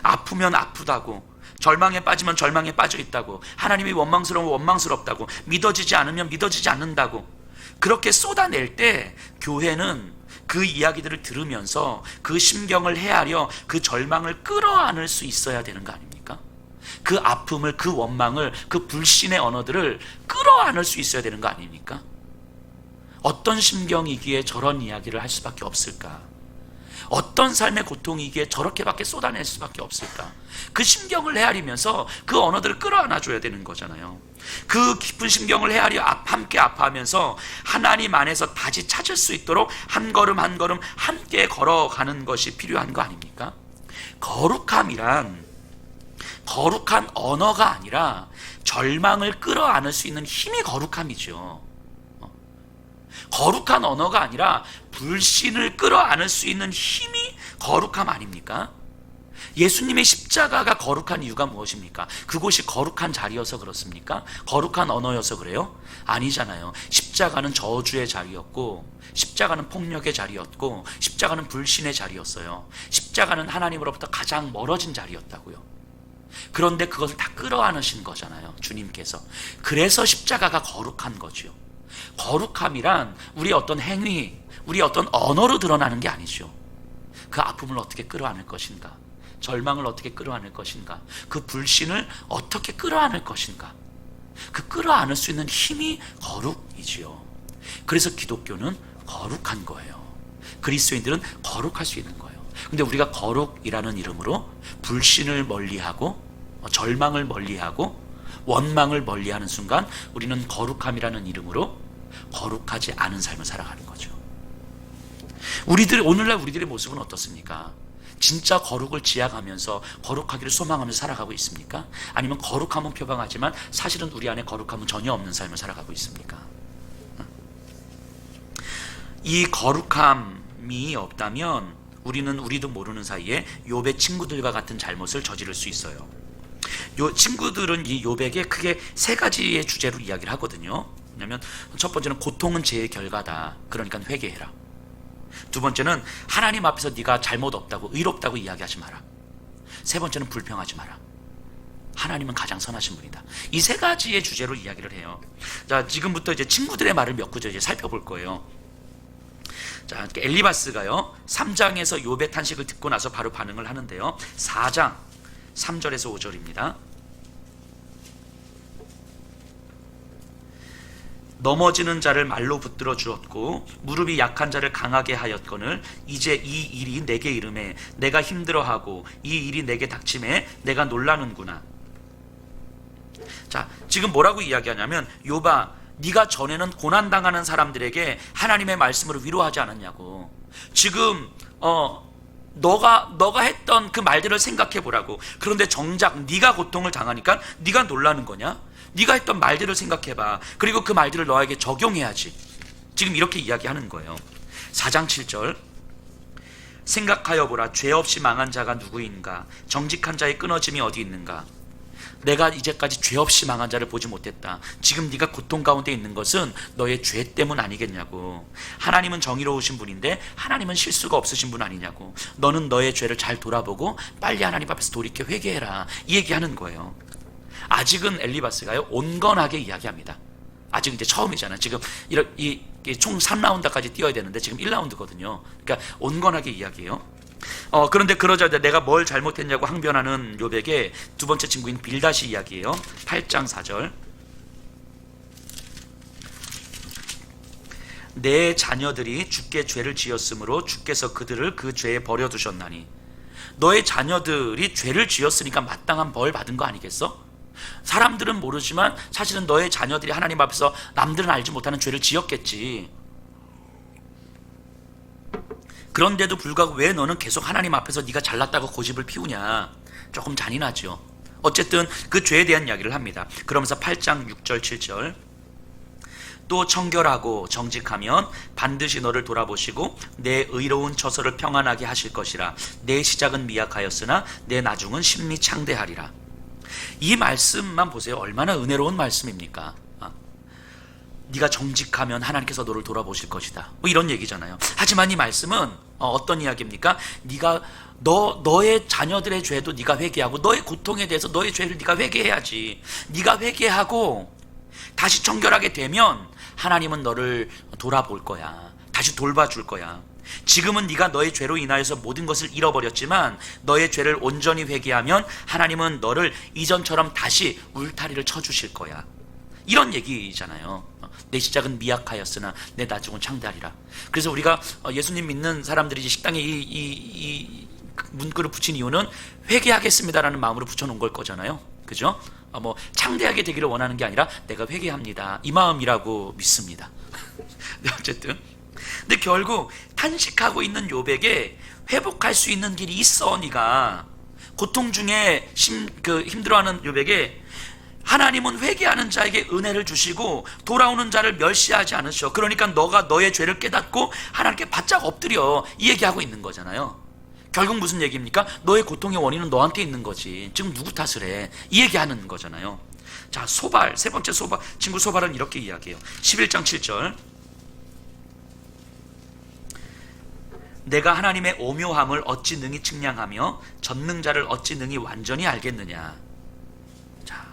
S1: 아프면 아프다고, 절망에 빠지면 절망에 빠져 있다고, 하나님이 원망스러우면 원망스럽다고, 믿어지지 않으면 믿어지지 않는다고, 그렇게 쏟아낼 때 교회는 그 이야기들을 들으면서 그 심경을 헤아려 그 절망을 끌어안을 수 있어야 되는 거 아닙니까? 그 아픔을, 그 원망을, 그 불신의 언어들을 끌어안을 수 있어야 되는 거 아닙니까? 어떤 심경이기에 저런 이야기를 할 수밖에 없을까? 어떤 삶의 고통이기에 저렇게밖에 쏟아낼 수밖에 없을까? 그 심경을 헤아리면서 그 언어들을 끌어안아줘야 되는 거잖아요. 그 깊은 심경을 헤아려 함께 아파하면서 하나님 안에서 다시 찾을 수 있도록 한 걸음 한 걸음 함께 걸어가는 것이 필요한 거 아닙니까? 거룩함이란 거룩한 언어가 아니라 절망을 끌어안을 수 있는 힘이 거룩함이죠. 거룩한 언어가 아니라 불신을 끌어안을 수 있는 힘이 거룩함 아닙니까? 예수님의 십자가가 거룩한 이유가 무엇입니까? 그곳이 거룩한 자리여서 그렇습니까? 거룩한 언어여서 그래요? 아니잖아요. 십자가는 저주의 자리였고, 십자가는 폭력의 자리였고, 십자가는 불신의 자리였어요. 십자가는 하나님으로부터 가장 멀어진 자리였다고요. 그런데 그것을 다 끌어안으신 거잖아요, 주님께서. 그래서 십자가가 거룩한 거죠. 거룩함이란 우리 어떤 행위, 우리 어떤 언어로 드러나는 게 아니죠. 그 아픔을 어떻게 끌어안을 것인가, 절망을 어떻게 끌어안을 것인가, 그 불신을 어떻게 끌어안을 것인가, 그 끌어안을 수 있는 힘이 거룩이지요. 그래서 기독교는 거룩한 거예요. 그리스도인들은 거룩할 수 있는 거예요. 근데 우리가 거룩이라는 이름으로 불신을 멀리하고 절망을 멀리하고 원망을 멀리하는 순간 우리는 거룩함이라는 이름으로 거룩하지 않은 삶을 살아가는 거죠. 오늘날 우리들의 모습은 어떻습니까? 진짜 거룩을 지향하면서 거룩하기를 소망하면서 살아가고 있습니까? 아니면 거룩함은 표방하지만 사실은 우리 안에 거룩함은 전혀 없는 삶을 살아가고 있습니까? 이 거룩함이 없다면 우리도 모르는 사이에 욥의 친구들과 같은 잘못을 저지를 수 있어요. 친구들은 이 욥에게 크게 세 가지의 주제로 이야기를 하거든요. 왜냐하면 첫 번째는 고통은 죄의 결과다, 그러니까 회개해라. 두 번째는 하나님 앞에서 네가 잘못 없다고, 의롭다고 이야기하지 마라. 세 번째는 불평하지 마라. 하나님은 가장 선하신 분이다. 이 세 가지의 주제로 이야기를 해요. 자, 지금부터 이제 친구들의 말을 몇 구절 이제 살펴볼 거예요. 자, 엘리바스가요 3장에서 욥의 탄식을 듣고 나서 바로 반응을 하는데요, 4장 3절에서 5절입니다. 넘어지는 자를 말로 붙들어 주었고 무릎이 약한 자를 강하게 하였거늘 이제 이 일이 내게 이름에 내가 힘들어하고 이 일이 내게 닥침에 내가 놀라는구나. 자, 지금 뭐라고 이야기하냐면, 욥아, 네가 전에는 고난당하는 사람들에게 하나님의 말씀으로 위로하지 않았냐고. 지금 너가 했던 그 말들을 생각해 보라고. 그런데 정작 네가 고통을 당하니까 네가 놀라는 거냐? 네가 했던 말들을 생각해봐. 그리고 그 말들을 너에게 적용해야지. 지금 이렇게 이야기하는 거예요. 4장 7절, 생각하여 보라. 죄 없이 망한 자가 누구인가? 정직한 자의 끊어짐이 어디 있는가? 내가 이제까지 죄 없이 망한 자를 보지 못했다. 지금 네가 고통 가운데 있는 것은 너의 죄 때문 아니겠냐고. 하나님은 정의로우신 분인데 하나님은 실수가 없으신 분 아니냐고. 너는 너의 죄를 잘 돌아보고 빨리 하나님 앞에서 돌이켜 회개해라, 이 얘기하는 거예요. 아직은 엘리바스가요 온건하게 이야기합니다. 아직 이제 처음이잖아요. 지금 총 3라운드까지 뛰어야 되는데 지금 1라운드거든요. 그러니까 온건하게 이야기해요. 그런데 그러자 내가 뭘 잘못했냐고 항변하는 욥에게 두 번째 친구인 빌닷이 이야기해요. 8장 4절, 내 자녀들이 주께 죄를 지었으므로 주께서 그들을 그 죄에 버려두셨나니. 너의 자녀들이 죄를 지었으니까 마땅한 벌 받은 거 아니겠어? 사람들은 모르지만 사실은 너의 자녀들이 하나님 앞에서 남들은 알지 못하는 죄를 지었겠지. 그런데도 불구하고 왜 너는 계속 하나님 앞에서 네가 잘났다고 고집을 피우냐? 조금 잔인하죠. 어쨌든 그 죄에 대한 이야기를 합니다. 그러면서 8장 6절 7절, 또 청결하고 정직하면 반드시 너를 돌아보시고 내 의로운 처소를 평안하게 하실 것이라. 내 시작은 미약하였으나 내 나중은 심히 창대하리라. 이 말씀만 보세요. 얼마나 은혜로운 말씀입니까? 네가 정직하면 하나님께서 너를 돌아보실 것이다, 뭐 이런 얘기잖아요. 하지만 이 말씀은 어떤 이야기입니까? 네가 너의 자녀들의 죄도 네가 회개하고 너의 고통에 대해서 너의 죄를 네가 회개해야지. 네가 회개하고 다시 청결하게 되면 하나님은 너를 돌아볼 거야. 다시 돌봐줄 거야. 지금은 네가 너의 죄로 인하여서 모든 것을 잃어버렸지만 너의 죄를 온전히 회개하면 하나님은 너를 이전처럼 다시 울타리를 쳐주실 거야. 이런 얘기잖아요. 내 시작은 미약하였으나 내 나중은 창대하리라. 그래서 우리가 예수님 믿는 사람들이 이제 식당에 이 문구를 붙인 이유는 회개하겠습니다라는 마음으로 붙여놓은 걸 거잖아요. 그죠? 뭐 창대하게 되기를 원하는 게 아니라 내가 회개합니다, 이 마음이라고 믿습니다. 네, 어쨌든 근데 결국 탄식하고 있는 욥에게 회복할 수 있는 길이 있어. 네가 고통 중에 힘들어하는 욥에게 하나님은 회개하는 자에게 은혜를 주시고 돌아오는 자를 멸시하지 않으셔. 그러니까 너가 너의 죄를 깨닫고 하나님께 바짝 엎드려, 이 얘기하고 있는 거잖아요. 결국 무슨 얘기입니까? 너의 고통의 원인은 너한테 있는 거지. 지금 누구 탓을 해? 이 얘기하는 거잖아요. 자, 소발, 세 번째 친구 소발은 이렇게 이야기해요. 11장 7절, 내가 하나님의 오묘함을 어찌 능히 측량하며 전능자를 어찌 능히 완전히 알겠느냐. 자,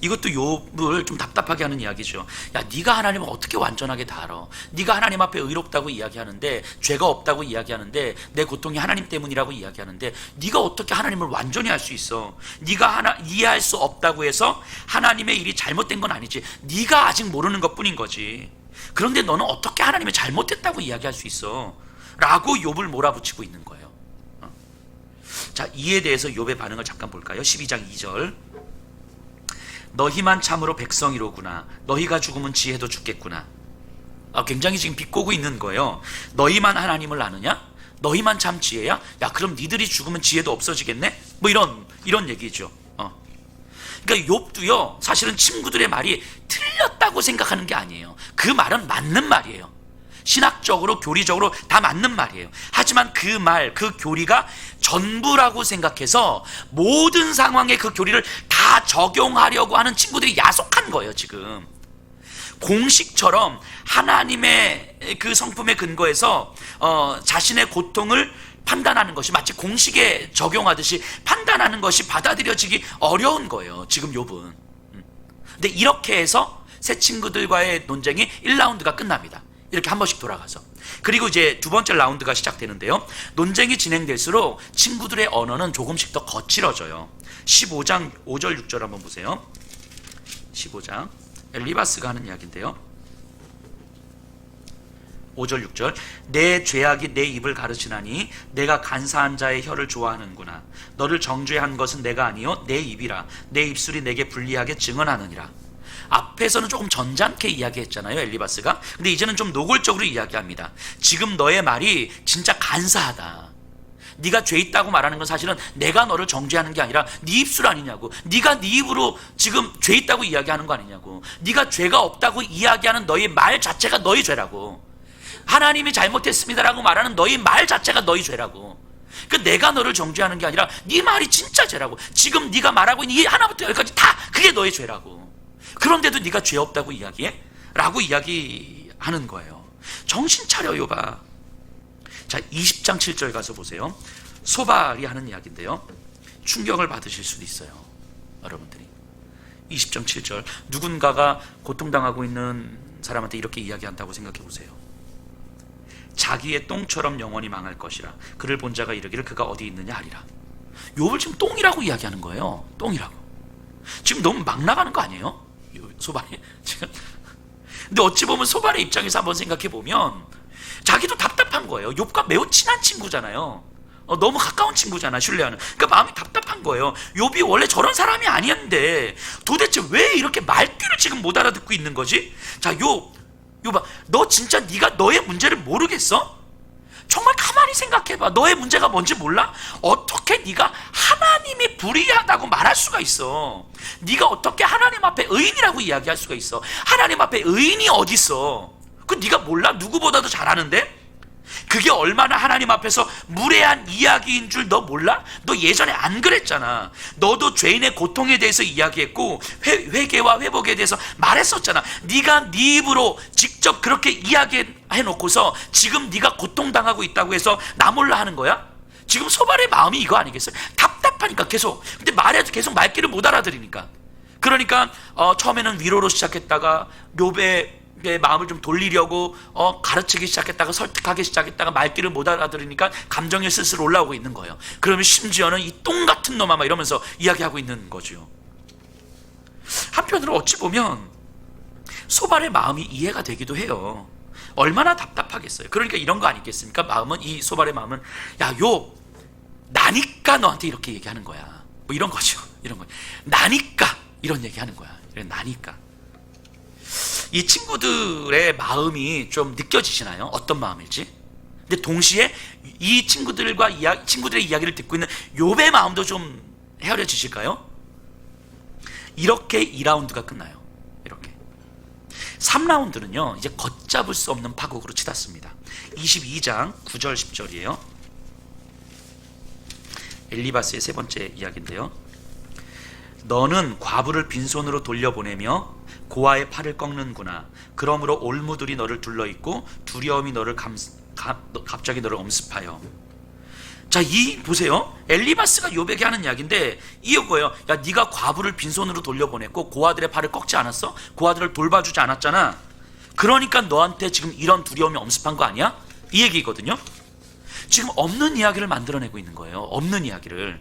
S1: 이것도 욥을 좀 답답하게 하는 이야기죠. 야, 네가 하나님을 어떻게 완전하게 다 알아? 네가 하나님 앞에 의롭다고 이야기하는데, 죄가 없다고 이야기하는데, 내 고통이 하나님 때문이라고 이야기하는데 네가 어떻게 하나님을 완전히 알 수 있어? 네가 이해할 수 없다고 해서 하나님의 일이 잘못된 건 아니지. 네가 아직 모르는 것뿐인 거지. 그런데 너는 어떻게 하나님이 잘못됐다고 이야기할 수 있어? 라고 욥을 몰아붙이고 있는 거예요. 자, 이에 대해서 욥의 반응을 잠깐 볼까요? 12장 2절, 너희만 참으로 백성이로구나. 너희가 죽으면 지혜도 죽겠구나. 굉장히 지금 비꼬고 있는 거예요. 너희만 하나님을 아느냐? 너희만 참 지혜야? 야, 그럼 니들이 죽으면 지혜도 없어지겠네? 뭐 이런 얘기죠. 그러니까 욥도요, 사실은 친구들의 말이 틀렸다고 생각하는 게 아니에요. 그 말은 맞는 말이에요. 신학적으로, 교리적으로 다 맞는 말이에요. 하지만 그 말, 그 교리가 전부라고 생각해서 모든 상황에 그 교리를 다 적용하려고 하는 친구들이 야속한 거예요. 지금 공식처럼 하나님의 그 성품에 근거해서 자신의 고통을 판단하는 것이 마치 공식에 적용하듯이 판단하는 것이 받아들여지기 어려운 거예요, 지금 욥은. 근데 이렇게 해서 새 친구들과의 논쟁이 1라운드가 끝납니다. 이렇게 한 번씩 돌아가서. 그리고 이제 두 번째 라운드가 시작되는데요. 논쟁이 진행될수록 친구들의 언어는 조금씩 더 거칠어져요. 15장 5절 6절 한번 보세요. 15장 엘리바스가 하는 이야기인데요. 5절 6절 내 죄악이 내 입을 가르치나니 내가 간사한 자의 혀를 좋아하는구나. 너를 정죄한 것은 내가 아니요 내 입이라. 내 입술이 내게 불리하게 증언하느니라. 앞에서는 조금 점잖게 이야기했잖아요, 엘리바스가. 근데 이제는 좀 노골적으로 이야기합니다. 지금 너의 말이 진짜 간사하다. 네가 죄 있다고 말하는 건 사실은 내가 너를 정죄하는 게 아니라 네 입술 아니냐고. 네가 네 입으로 지금 죄 있다고 이야기하는 거 아니냐고. 네가 죄가 없다고 이야기하는 너의 말 자체가 너의 죄라고. 하나님이 잘못했습니다라고 말하는 너희 말 자체가 너희 죄라고. 그 내가 너를 정죄하는 게 아니라 네 말이 진짜 죄라고. 지금 네가 말하고 있는 이 하나부터 열까지 다 그게 너의 죄라고. 그런데도 네가 죄 없다고 이야기해? 라고 이야기하는 거예요. 정신 차려 욥아. 자, 20장 7절 가서 보세요. 소발이 하는 이야기인데요. 충격을 받으실 수도 있어요, 여러분들이. 20장 7절 누군가가 고통당하고 있는 사람한테 이렇게 이야기한다고 생각해 보세요. 자기의 똥처럼 영원히 망할 것이라. 그를 본 자가 이르기를 그가 어디 있느냐 하리라. 욥을 지금 똥이라고 이야기하는 거예요. 똥이라고. 지금 너무 막 나가는 거 아니에요? 소발이 지금. 근데 어찌 보면 소발의 입장에서 한번 생각해 보면 자기도 답답한 거예요. 욥과 매우 친한 친구잖아요. 너무 가까운 친구잖아, 신뢰하는. 그러니까 마음이 답답한 거예요. 욥이 원래 저런 사람이 아니었는데 도대체 왜 이렇게 말귀를 지금 못 알아듣고 있는 거지? 자, 욥아, 너 진짜 네가 너의 문제를 모르겠어? 정말 가만히 생각해봐. 너의 문제가 뭔지 몰라? 어떻게 네가 하나님이 불의하다고 말할 수가 있어? 네가 어떻게 하나님 앞에 의인이라고 이야기할 수가 있어? 하나님 앞에 의인이 어디 있어? 그 네가 몰라? 누구보다도 잘하는데? 그게 얼마나 하나님 앞에서 무례한 이야기인 줄 너 몰라? 너 예전에 안 그랬잖아. 너도 죄인의 고통에 대해서 이야기했고 회개와 회복에 대해서 말했었잖아. 네가 네 입으로 직접 그렇게 이야기해놓고서 지금 네가 고통당하고 있다고 해서 나 몰라 하는 거야? 지금 소발의 마음이 이거 아니겠어요? 답답하니까 계속. 근데 말해도 계속 말귀를 못 알아들으니까. 그러니까 처음에는 위로로 시작했다가 욥의 마음을 좀 돌리려고 가르치기 시작했다가 설득하기 시작했다가 말귀를 못 알아들으니까 감정이 슬슬 올라오고 있는 거예요. 그러면 심지어는 이 똥 같은 놈아 막 이러면서 이야기하고 있는 거죠. 한편으로 어찌 보면 소발의 마음이 이해가 되기도 해요. 얼마나 답답하겠어요. 그러니까 이런 거 아니겠습니까? 마음은, 이 소발의 마음은, 야, 욥, 나니까 너한테 이렇게 얘기하는 거야. 뭐 이런 거죠. 이런 거. 나니까 이런 얘기하는 거야. 나니까. 이 친구들의 마음이 좀 느껴지시나요? 어떤 마음일지? 근데 동시에 이 친구들의 이야기를 듣고 있는 욥의 마음도 좀 헤아려지실까요? 이렇게 2라운드가 끝나요. 이렇게 3라운드는요 이제 걷잡을 수 없는 파국으로 치닫습니다. 22장 9절 10절이에요 엘리바스의 세 번째 이야기인데요. 너는 과부를 빈손으로 돌려보내며 고아의 팔을 꺾는구나. 그러므로 올무들이 너를 둘러있고 두려움이 너를 갑자기 너를 엄습하여. 자, 보세요. 엘리바스가 욥에게 하는 이야기인데 이거예요. 야, 네가 과부를 빈손으로 돌려보냈고 고아들의 팔을 꺾지 않았어? 고아들을 돌봐주지 않았잖아. 그러니까 너한테 지금 이런 두려움이 엄습한 거 아니야? 이 얘기거든요. 지금 없는 이야기를 만들어내고 있는 거예요. 없는 이야기를.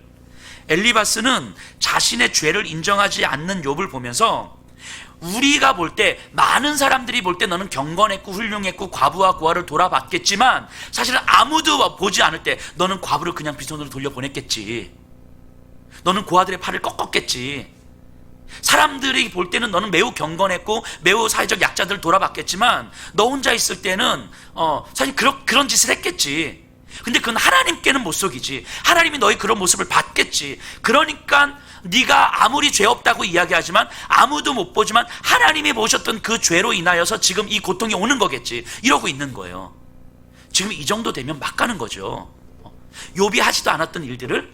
S1: 엘리바스는 자신의 죄를 인정하지 않는 욥을 보면서 우리가 볼 때, 많은 사람들이 볼 때 너는 경건했고 훌륭했고 과부와 고아를 돌아봤겠지만 사실은 아무도 보지 않을 때 너는 과부를 그냥 빈손으로 돌려보냈겠지. 너는 고아들의 팔을 꺾었겠지. 사람들이 볼 때는 너는 매우 경건했고 매우 사회적 약자들을 돌아봤겠지만 너 혼자 있을 때는 사실 그런 짓을 했겠지. 근데 그건 하나님께는 못 속이지. 하나님이 너의 그런 모습을 봤겠지. 그러니까 네가 아무리 죄 없다고 이야기하지만 아무도 못 보지만 하나님이 보셨던 그 죄로 인하여서 지금 이 고통이 오는 거겠지. 이러고 있는 거예요. 지금 이 정도 되면 막 가는 거죠. 욥이 하지도 않았던 일들을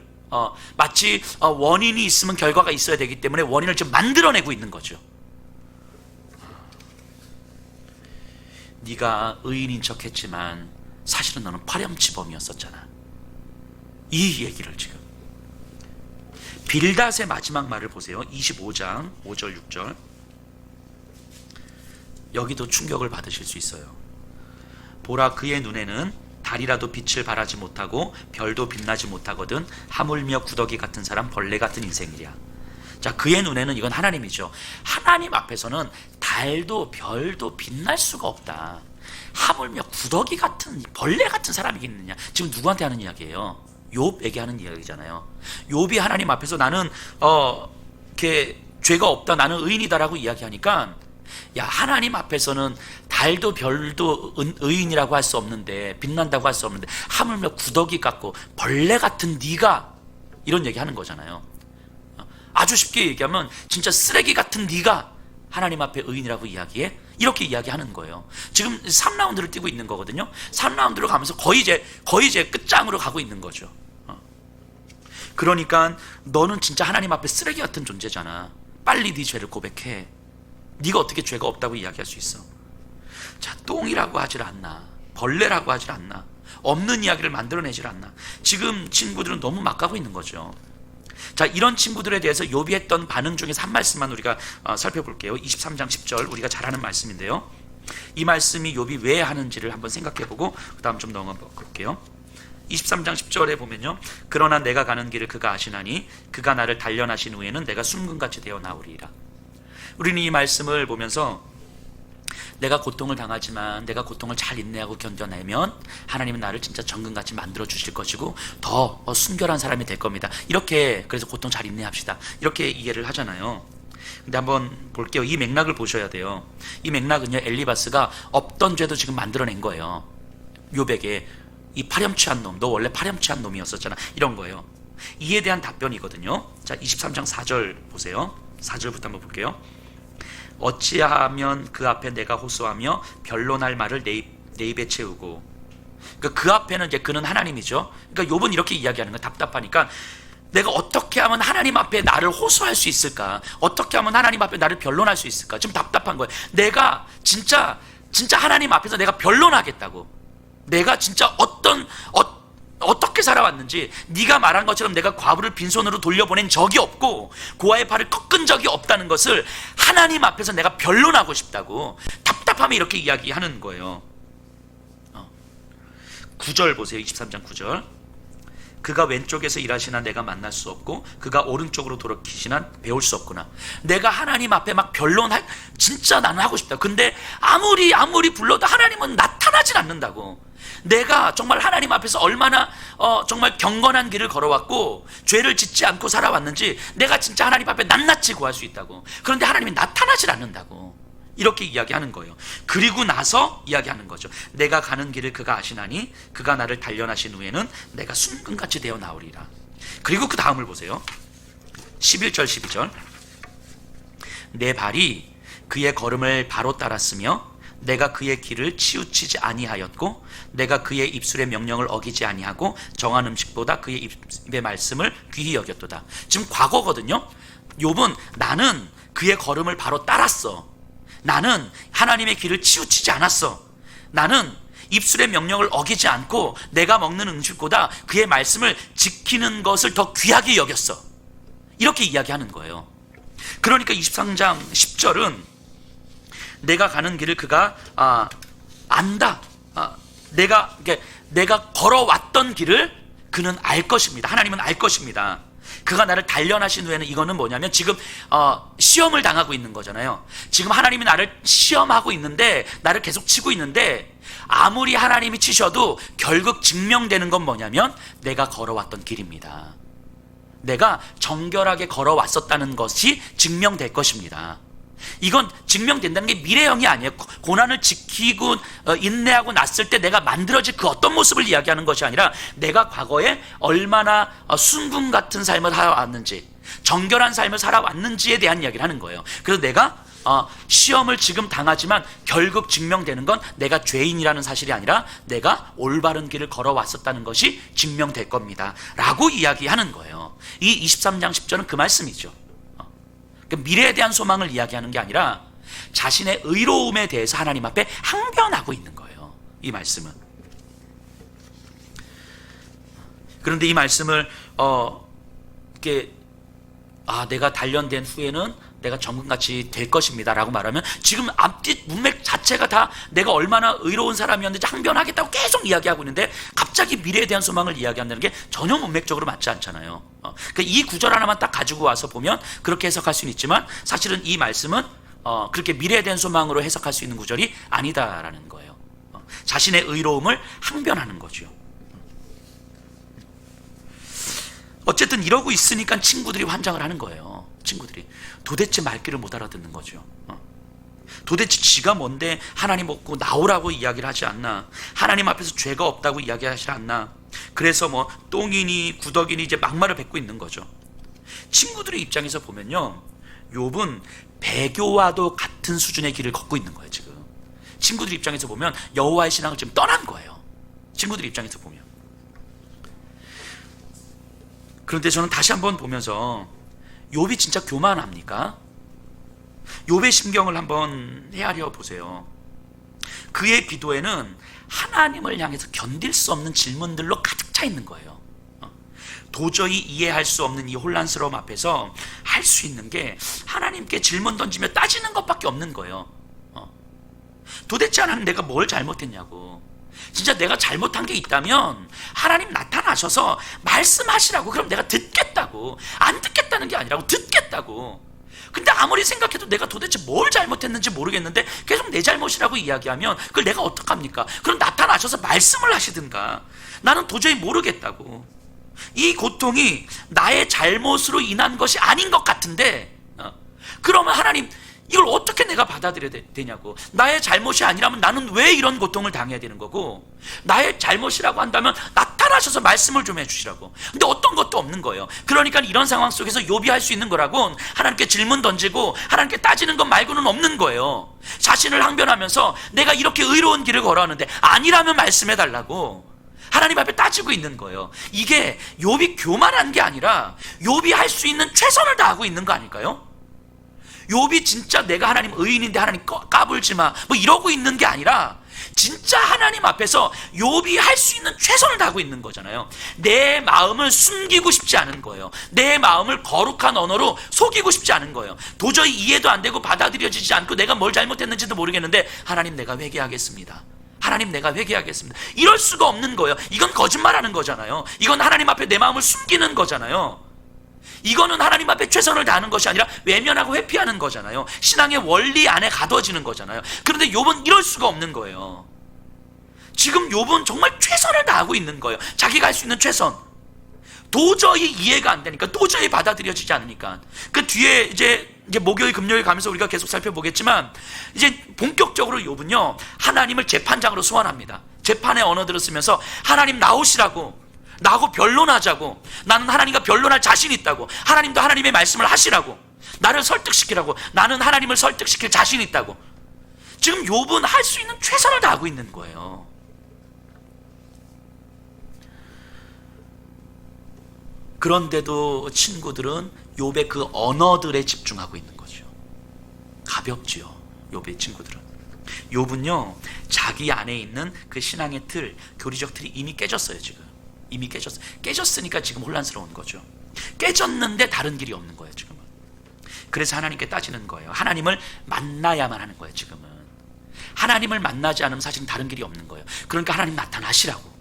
S1: 마치 원인이 있으면 결과가 있어야 되기 때문에 원인을 지금 만들어내고 있는 거죠. 네가 의인인 척했지만 사실은 너는 파렴치범이었었잖아. 이 얘기를 지금. 빌닷의 마지막 말을 보세요. 25장 5절 6절. 여기도 충격을 받으실 수 있어요. 보라 그의 눈에는 달이라도 빛을 발하지 못하고 별도 빛나지 못하거든 하물며 구더기 같은 사람 벌레 같은 인생이랴. 자, 그의 눈에는 이건 하나님이죠. 하나님 앞에서는 달도 별도 빛날 수가 없다. 하물며 구더기 같은 벌레 같은 사람이겠느냐. 지금 누구한테 하는 이야기예요? 욥에게 하는 이야기잖아요. 욥이 하나님 앞에서 나는 이렇게 죄가 없다, 나는 의인이다라고 이야기하니까, 야, 하나님 앞에서는 달도 별도 의인이라고 할 수 없는데, 빛난다고 할 수 없는데 하물며 구더기 같고 벌레 같은 네가, 이런 얘기 하는 거잖아요. 아주 쉽게 얘기하면 진짜 쓰레기 같은 네가 하나님 앞에 의인이라고 이야기해? 이렇게 이야기하는 거예요. 지금 3라운드를 뛰고 있는 거거든요. 3라운드로 가면서 거의 이제 끝장으로 가고 있는 거죠. 그러니까 너는 진짜 하나님 앞에 쓰레기 같은 존재잖아. 빨리 네 죄를 고백해. 네가 어떻게 죄가 없다고 이야기할 수 있어? 자, 똥이라고 하질 않나, 벌레라고 하질 않나, 없는 이야기를 만들어내질 않나. 지금 친구들은 너무 막 가고 있는 거죠. 자, 이런 친구들에 대해서 욥이 했던 반응 중에서 한 말씀만 우리가 살펴볼게요. 23장 10절, 우리가 잘 아는 말씀인데요. 이 말씀이 욥이 왜 하는지를 한번 생각해보고 그 다음 좀 넘어볼게요. 23장 10절에 보면요, 그러나 내가 가는 길을 그가 아시나니 그가 나를 단련하신 후에는 내가 순금같이 되어 나오리이라. 우리는 이 말씀을 보면서 내가 고통을 당하지만 내가 고통을 잘 인내하고 견뎌내면 하나님은 나를 진짜 정금같이 만들어 주실 것이고 더 순결한 사람이 될 겁니다. 이렇게, 그래서 고통 잘 인내합시다, 이렇게 이해를 하잖아요. 근데 한번 볼게요. 이 맥락을 보셔야 돼요. 이 맥락은요, 엘리바스가 없던 죄도 지금 만들어낸 거예요. 욥에게 이 파렴치한 놈, 너 원래 파렴치한 놈이었었잖아, 이런 거예요. 이에 대한 답변이거든요. 자, 23장 4절 보세요. 4절부터 한번 볼게요. 어찌하면 그 앞에 내가 호소하며 변론할 말을 내 입에 채우고. 그러니까 그 앞에는 이제 그는 하나님이죠. 그러니까 욥은 이렇게 이야기하는 거야. 답답하니까 내가 어떻게 하면 하나님 앞에 나를 호소할 수 있을까? 어떻게 하면 하나님 앞에 나를 변론할 수 있을까? 좀 답답한 거예요. 내가 진짜 하나님 앞에서 내가 변론하겠다고. 내가 진짜 어떻게 살아왔는지, 네가 말한 것처럼 내가 과부를 빈손으로 돌려보낸 적이 없고 고아의 팔을 꺾은 적이 없다는 것을 하나님 앞에서 내가 변론하고 싶다고 답답함에 이렇게 이야기하는 거예요. 9절 보세요. 23장 9절. 그가 왼쪽에서 일하시나 내가 만날 수 없고 그가 오른쪽으로 돌이키시나 배울 수 없구나. 내가 하나님 앞에 막 변론할, 진짜 나는 하고 싶다. 근데 아무리 불러도 하나님은 나타나질 않는다고. 내가 정말 하나님 앞에서 얼마나 정말 경건한 길을 걸어왔고 죄를 짓지 않고 살아왔는지 내가 진짜 하나님 앞에 낱낱이 구할 수 있다고. 그런데 하나님이 나타나질 않는다고. 이렇게 이야기하는 거예요. 그리고 나서 이야기하는 거죠. 내가 가는 길을 그가 아시나니 그가 나를 단련하신 후에는 내가 순금같이 되어 나오리라. 그리고 그 다음을 보세요. 11절 12절. 내 발이 그의 걸음을 바로 따랐으며 내가 그의 길을 치우치지 아니하였고 내가 그의 입술의 명령을 어기지 아니하고 정한 음식보다 그의 입의 말씀을 귀히 여겼도다. 지금 과거거든요. 욥은 나는 그의 걸음을 바로 따랐어. 나는 하나님의 길을 치우치지 않았어. 나는 입술의 명령을 어기지 않고 내가 먹는 음식보다 그의 말씀을 지키는 것을 더 귀하게 여겼어. 이렇게 이야기하는 거예요. 그러니까 23장 10절은 내가 가는 길을 그가 안다. 내가 걸어왔던 길을 그는 알 것입니다. 하나님은 알 것입니다. 그가 나를 단련하신 후에는, 이거는 뭐냐면 지금 시험을 당하고 있는 거잖아요. 지금 하나님이 나를 시험하고 있는데, 나를 계속 치고 있는데, 아무리 하나님이 치셔도 결국 증명되는 건 뭐냐면 내가 걸어왔던 길입니다. 내가 정결하게 걸어왔었다는 것이 증명될 것입니다. 이건 증명된다는 게 미래형이 아니에요. 고난을 지키고 인내하고 났을 때 내가 만들어질 그 어떤 모습을 이야기하는 것이 아니라 내가 과거에 얼마나 순금 같은 삶을 살아왔는지, 정결한 삶을 살아왔는지에 대한 이야기를 하는 거예요. 그래서 내가 시험을 지금 당하지만 결국 증명되는 건 내가 죄인이라는 사실이 아니라 내가 올바른 길을 걸어왔었다는 것이 증명될 겁니다 라고 이야기하는 거예요. 이 23장 10절은 그 말씀이죠. 미래에 대한 소망을 이야기하는 게 아니라 자신의 의로움에 대해서 하나님 앞에 항변하고 있는 거예요. 이 말씀은. 그런데 이 말씀을 내가 단련된 후에는 내가 정금같이 될 것입니다 라고 말하면 지금 앞뒤 문맥 자체가 다 내가 얼마나 의로운 사람이었는지 항변하겠다고 계속 이야기하고 있는데 갑자기 미래에 대한 소망을 이야기한다는 게 전혀 문맥적으로 맞지 않잖아요. 그러니까 이 구절 하나만 딱 가지고 와서 보면 그렇게 해석할 수는 있지만 사실은 이 말씀은 그렇게 미래에 대한 소망으로 해석할 수 있는 구절이 아니다라는 거예요. 자신의 의로움을 항변하는 거죠. 어쨌든 이러고 있으니까 친구들이 환장을 하는 거예요. 친구들이 도대체 말귀를 못 알아듣는 거죠. 도대체 지가 뭔데 하나님 먹고 나오라고 이야기를 하지 않나, 하나님 앞에서 죄가 없다고 이야기하지 않나. 그래서 뭐 똥이니 구덕이니 이제 막말을 뱉고 있는 거죠. 친구들의 입장에서 보면요, 욥은 배교와도 같은 수준의 길을 걷고 있는 거예요. 지금 친구들 입장에서 보면 여호와의 신앙을 지금 떠난 거예요. 친구들 입장에서 보면. 그런데 저는 다시 한번 보면서 욥이 진짜 교만합니까? 욥의 심경을 한번 헤아려 보세요. 그의 기도에는 하나님을 향해서 견딜 수 없는 질문들로 가득 차 있는 거예요. 도저히 이해할 수 없는 이 혼란스러움 앞에서 할 수 있는 게 하나님께 질문 던지며 따지는 것밖에 없는 거예요. 도대체 하나님 내가 뭘 잘못했냐고. 진짜 내가 잘못한 게 있다면 하나님 나타나셔서 말씀하시라고. 그럼 내가 듣겠다고. 안 듣겠다는 게 아니라고, 듣겠다고. 근데 아무리 생각해도 내가 도대체 뭘 잘못했는지 모르겠는데 계속 내 잘못이라고 이야기하면 그걸 내가 어떡합니까? 그럼 나타나셔서 말씀을 하시든가. 나는 도저히 모르겠다고. 이 고통이 나의 잘못으로 인한 것이 아닌 것 같은데 그러면 하나님 이걸 어떻게 내가 받아들여야 되냐고. 나의 잘못이 아니라면 나는 왜 이런 고통을 당해야 되는 거고, 나의 잘못이라고 한다면 나타나셔서 말씀을 좀 해주시라고. 근데 어떤 것도 없는 거예요. 그러니까 이런 상황 속에서 욥이 할 수 있는 거라곤 하나님께 질문 던지고 하나님께 따지는 것 말고는 없는 거예요. 자신을 항변하면서 내가 이렇게 의로운 길을 걸어왔는데 아니라면 말씀해 달라고 하나님 앞에 따지고 있는 거예요. 이게 욥이 교만한 게 아니라 욥이 할 수 있는 최선을 다하고 있는 거 아닐까요? 욥이 진짜 내가 하나님 의인인데 하나님 까불지 마 뭐 이러고 있는 게 아니라 진짜 하나님 앞에서 욥이 할 수 있는 최선을 다하고 있는 거잖아요. 내 마음을 숨기고 싶지 않은 거예요. 내 마음을 거룩한 언어로 속이고 싶지 않은 거예요. 도저히 이해도 안 되고 받아들여지지 않고 내가 뭘 잘못했는지도 모르겠는데 하나님 내가 회개하겠습니다. 하나님 내가 회개하겠습니다. 이럴 수가 없는 거예요. 이건 거짓말하는 거잖아요. 이건 하나님 앞에 내 마음을 숨기는 거잖아요. 이거는 하나님 앞에 최선을 다하는 것이 아니라 외면하고 회피하는 거잖아요. 신앙의 원리 안에 가둬지는 거잖아요. 그런데 욥은 이럴 수가 없는 거예요. 지금 욥은 정말 최선을 다하고 있는 거예요. 자기가 할 수 있는 최선. 도저히 이해가 안 되니까, 도저히 받아들여지지 않으니까. 그 뒤에 이제 목요일 금요일 가면서 우리가 계속 살펴보겠지만 이제 본격적으로 욥은요 하나님을 재판장으로 소환합니다. 재판의 언어들을 쓰면서 하나님 나오시라고, 나하고 변론하자고, 나는 하나님과 변론할 자신이 있다고, 하나님도 하나님의 말씀을 하시라고, 나를 설득시키라고, 나는 하나님을 설득시킬 자신이 있다고. 지금 욥은 할 수 있는 최선을 다하고 있는 거예요. 그런데도 친구들은 욥의 그 언어들에 집중하고 있는 거죠. 가볍지요, 욥의 친구들은. 욥은요 자기 안에 있는 그 신앙의 틀, 교리적 틀이 이미 깨졌어요. 지금 이미 깨졌어요. 깨졌으니까 지금 혼란스러운 거죠. 깨졌는데 다른 길이 없는 거예요. 지금은. 그래서 하나님께 따지는 거예요. 하나님을 만나야만 하는 거예요. 지금은 하나님을 만나지 않으면 사실은 다른 길이 없는 거예요. 그러니까 하나님 나타나시라고,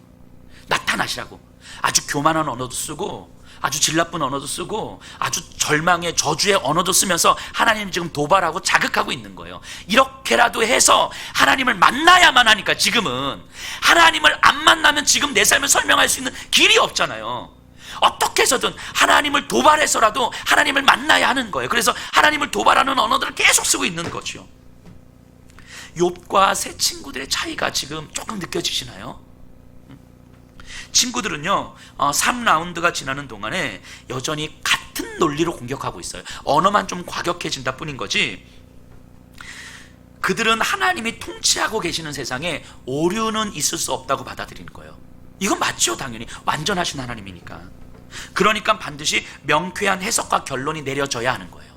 S1: 나타나시라고. 아주 교만한 언어도 쓰고 아주 질 나쁜 언어도 쓰고 아주 절망의 저주의 언어도 쓰면서 하나님 지금 도발하고 자극하고 있는 거예요. 이렇게라도 해서 하나님을 만나야만 하니까 지금은 하나님을 안 만나면 지금 내 삶을 설명할 수 있는 길이 없잖아요. 어떻게 해서든 하나님을 도발해서라도 하나님을 만나야 하는 거예요. 그래서 하나님을 도발하는 언어들을 계속 쓰고 있는 거죠. 욥과 새 친구들의 차이가 지금 조금 느껴지시나요? 친구들은요 3라운드가 지나는 동안에 여전히 같은 논리로 공격하고 있어요. 언어만 좀 과격해진다 뿐인 거지 그들은 하나님이 통치하고 계시는 세상에 오류는 있을 수 없다고 받아들이는 거예요. 이건 맞죠. 당연히 완전하신 하나님이니까. 그러니까 반드시 명쾌한 해석과 결론이 내려져야 하는 거예요.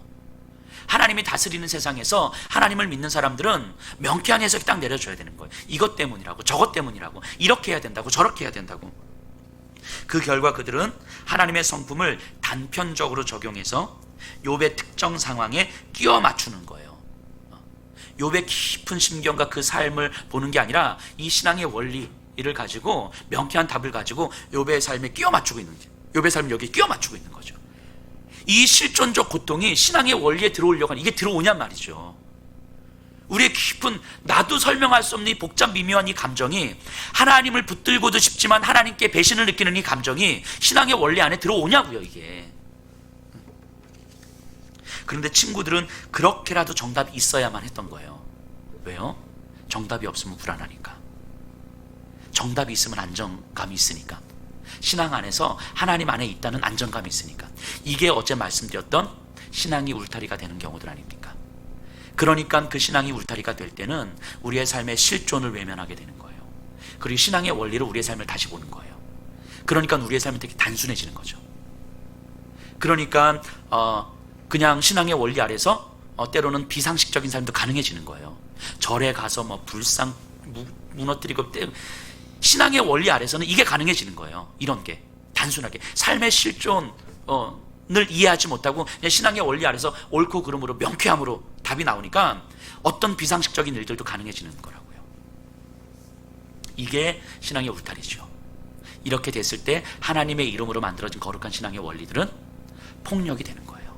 S1: 하나님이 다스리는 세상에서 하나님을 믿는 사람들은 명쾌한 해석이 딱 내려줘야 되는 거예요. 이것 때문이라고, 저것 때문이라고, 이렇게 해야 된다고, 저렇게 해야 된다고. 그 결과 그들은 하나님의 성품을 단편적으로 적용해서 욥의 특정 상황에 끼워 맞추는 거예요. 욥의 깊은 심경과 그 삶을 보는 게 아니라 이 신앙의 원리를 가지고 명쾌한 답을 가지고 욥의 삶에 끼워 맞추고 있는 거예요. 욥의 삶을 여기에 끼워 맞추고 있는 거죠. 이 실존적 고통이 신앙의 원리에 들어오려고 하는, 이게 들어오냔 말이죠. 우리의 깊은, 나도 설명할 수 없는 이 복잡 미묘한 이 감정이, 하나님을 붙들고도 싶지만 하나님께 배신을 느끼는 이 감정이 신앙의 원리 안에 들어오냐고요, 이게. 그런데 친구들은 그렇게라도 정답이 있어야만 했던 거예요. 왜요? 정답이 없으면 불안하니까. 정답이 있으면 안정감이 있으니까. 신앙 안에서 하나님 안에 있다는 안정감이 있으니까. 이게 어제 말씀드렸던 신앙이 울타리가 되는 경우들 아닙니까? 그러니까 그 신앙이 울타리가 될 때는 우리의 삶의 실존을 외면하게 되는 거예요. 그리고 신앙의 원리로 우리의 삶을 다시 보는 거예요. 그러니까 우리의 삶이 되게 단순해지는 거죠. 그러니까 그냥 신앙의 원리 아래서 때로는 비상식적인 삶도 가능해지는 거예요. 절에 가서 뭐 불상 무너뜨리고, 신앙의 원리 아래서는 이게 가능해지는 거예요. 이런 게 단순하게 삶의 실존을 이해하지 못하고 그냥 신앙의 원리 아래서 옳고 그름으로 명쾌함으로 답이 나오니까 어떤 비상식적인 일들도 가능해지는 거라고요. 이게 신앙의 울타리죠. 이렇게 됐을 때 하나님의 이름으로 만들어진 거룩한 신앙의 원리들은 폭력이 되는 거예요.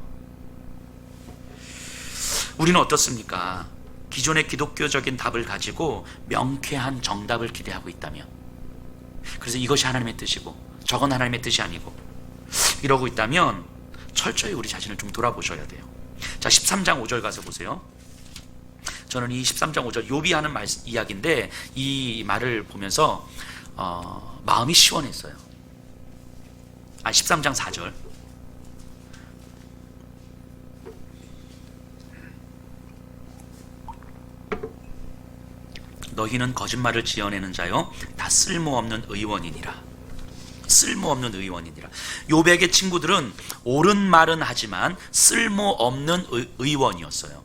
S1: 우리는 어떻습니까? 기존의 기독교적인 답을 가지고 명쾌한 정답을 기대하고 있다면, 그래서 이것이 하나님의 뜻이고 저건 하나님의 뜻이 아니고 이러고 있다면 철저히 우리 자신을 좀 돌아보셔야 돼요. 자, 13장 5절 가서 보세요. 저는 이 13장 5절 욥이 하는 이야기인데 이 말을 보면서 마음이 시원했어요. 13장 4절. 너희는 거짓말을 지어내는 자요 다 쓸모없는 의원이니라. 쓸모없는 의원이니라. 욥에게 친구들은 옳은 말은 하지만 쓸모없는 의원이었어요.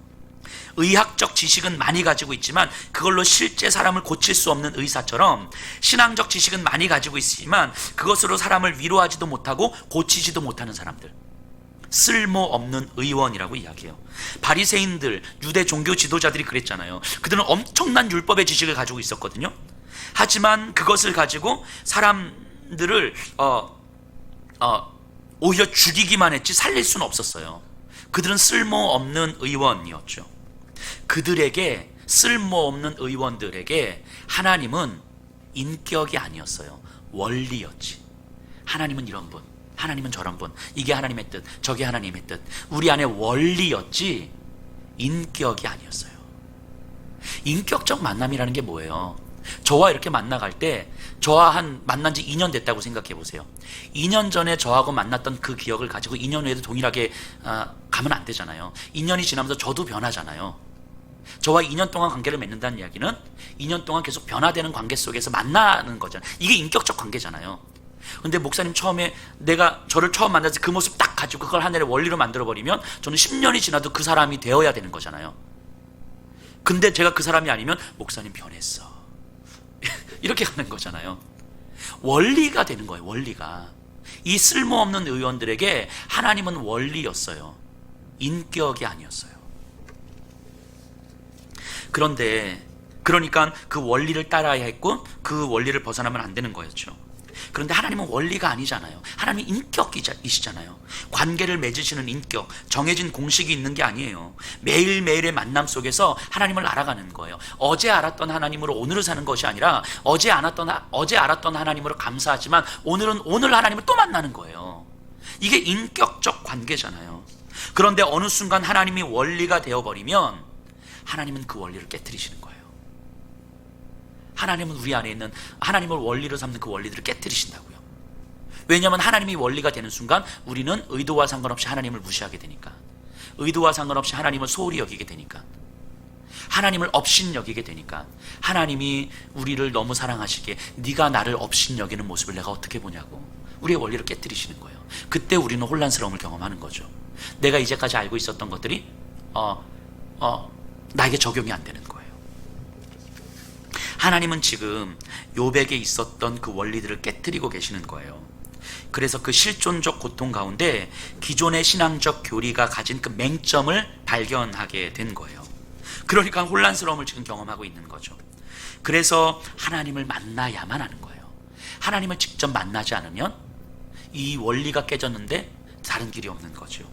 S1: 의학적 지식은 많이 가지고 있지만 그걸로 실제 사람을 고칠 수 없는 의사처럼, 신앙적 지식은 많이 가지고 있지만 그것으로 사람을 위로하지도 못하고 고치지도 못하는 사람들, 쓸모없는 의원이라고 이야기해요. 바리새인들, 유대 종교 지도자들이 그랬잖아요. 그들은 엄청난 율법의 지식을 가지고 있었거든요. 하지만 그것을 가지고 사람들을 오히려 죽이기만 했지 살릴 수는 없었어요. 그들은 쓸모없는 의원이었죠. 그들에게, 쓸모없는 의원들에게 하나님은 인격이 아니었어요. 원리였지. 하나님은 이런 분, 하나님은 저런 분, 이게 하나님의 뜻, 저게 하나님의 뜻. 우리 안에 원리였지 인격이 아니었어요. 인격적 만남이라는 게 뭐예요? 저와 이렇게 만나갈 때, 저와 만난 지 2년 됐다고 생각해 보세요. 2년 전에 저하고 만났던 그 기억을 가지고 2년 후에도 동일하게 가면 안 되잖아요. 2년이 지나면서 저도 변하잖아요. 저와 2년 동안 관계를 맺는다는 이야기는 2년 동안 계속 변화되는 관계 속에서 만나는 거잖아요. 이게 인격적 관계잖아요. 근데 목사님 처음에 내가 저를 처음 만났을 때 그 모습 딱 가지고 그걸 하나의 원리로 만들어버리면 저는 10년이 지나도 그 사람이 되어야 되는 거잖아요. 근데 제가 그 사람이 아니면 목사님 변했어 이렇게 가는 거잖아요. 원리가 되는 거예요. 원리가. 이 쓸모없는 의원들에게 하나님은 원리였어요. 인격이 아니었어요. 그러니까 그 원리를 따라야 했고 그 원리를 벗어나면 안 되는 거였죠. 그런데 하나님은 원리가 아니잖아요. 하나님은 인격이시잖아요. 관계를 맺으시는 인격, 정해진 공식이 있는 게 아니에요. 매일매일의 만남 속에서 하나님을 알아가는 거예요. 어제 알았던 하나님으로 오늘을 사는 것이 아니라 어제 알았던 하나님으로 감사하지만 오늘은 오늘 하나님을 또 만나는 거예요. 이게 인격적 관계잖아요. 그런데 어느 순간 하나님이 원리가 되어버리면 하나님은 그 원리를 깨트리시는 거예요. 하나님은 우리 안에 있는 하나님을 원리로 삼는 그 원리들을 깨트리신다고요. 왜냐하면 하나님이 원리가 되는 순간 우리는 의도와 상관없이 하나님을 무시하게 되니까, 의도와 상관없이 하나님을 소홀히 여기게 되니까, 하나님을 업신 여기게 되니까, 하나님이 우리를 너무 사랑하시기에 네가 나를 업신 여기는 모습을 내가 어떻게 보냐고 우리의 원리를 깨트리시는 거예요. 그때 우리는 혼란스러움을 경험하는 거죠. 내가 이제까지 알고 있었던 것들이 나에게 적용이 안 되는 거예요. 하나님은 지금 욥에게 있었던 그 원리들을 깨트리고 계시는 거예요. 그래서 그 실존적 고통 가운데 기존의 신앙적 교리가 가진 그 맹점을 발견하게 된 거예요. 그러니까 혼란스러움을 지금 경험하고 있는 거죠. 그래서 하나님을 만나야만 하는 거예요. 하나님을 직접 만나지 않으면 이 원리가 깨졌는데 다른 길이 없는 거죠.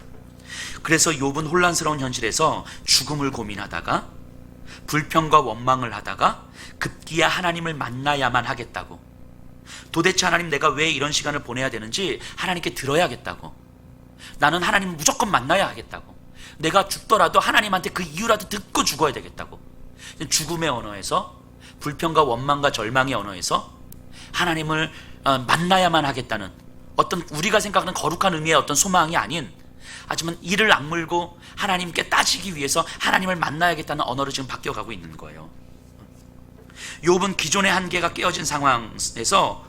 S1: 그래서 욥은 혼란스러운 현실에서 죽음을 고민하다가 불평과 원망을 하다가 급기야 하나님을 만나야만 하겠다고, 도대체 하나님 내가 왜 이런 시간을 보내야 되는지 하나님께 들어야겠다고, 나는 하나님을 무조건 만나야 하겠다고, 내가 죽더라도 하나님한테 그 이유라도 듣고 죽어야 되겠다고, 죽음의 언어에서, 불평과 원망과 절망의 언어에서 하나님을 만나야만 하겠다는 어떤 우리가 생각하는 거룩한 의미의 어떤 소망이 아닌, 하지만 이를 악물고 하나님께 따지기 위해서 하나님을 만나야겠다는 언어로 지금 바뀌어가고 있는 거예요. 욥은 기존의 한계가 깨어진 상황에서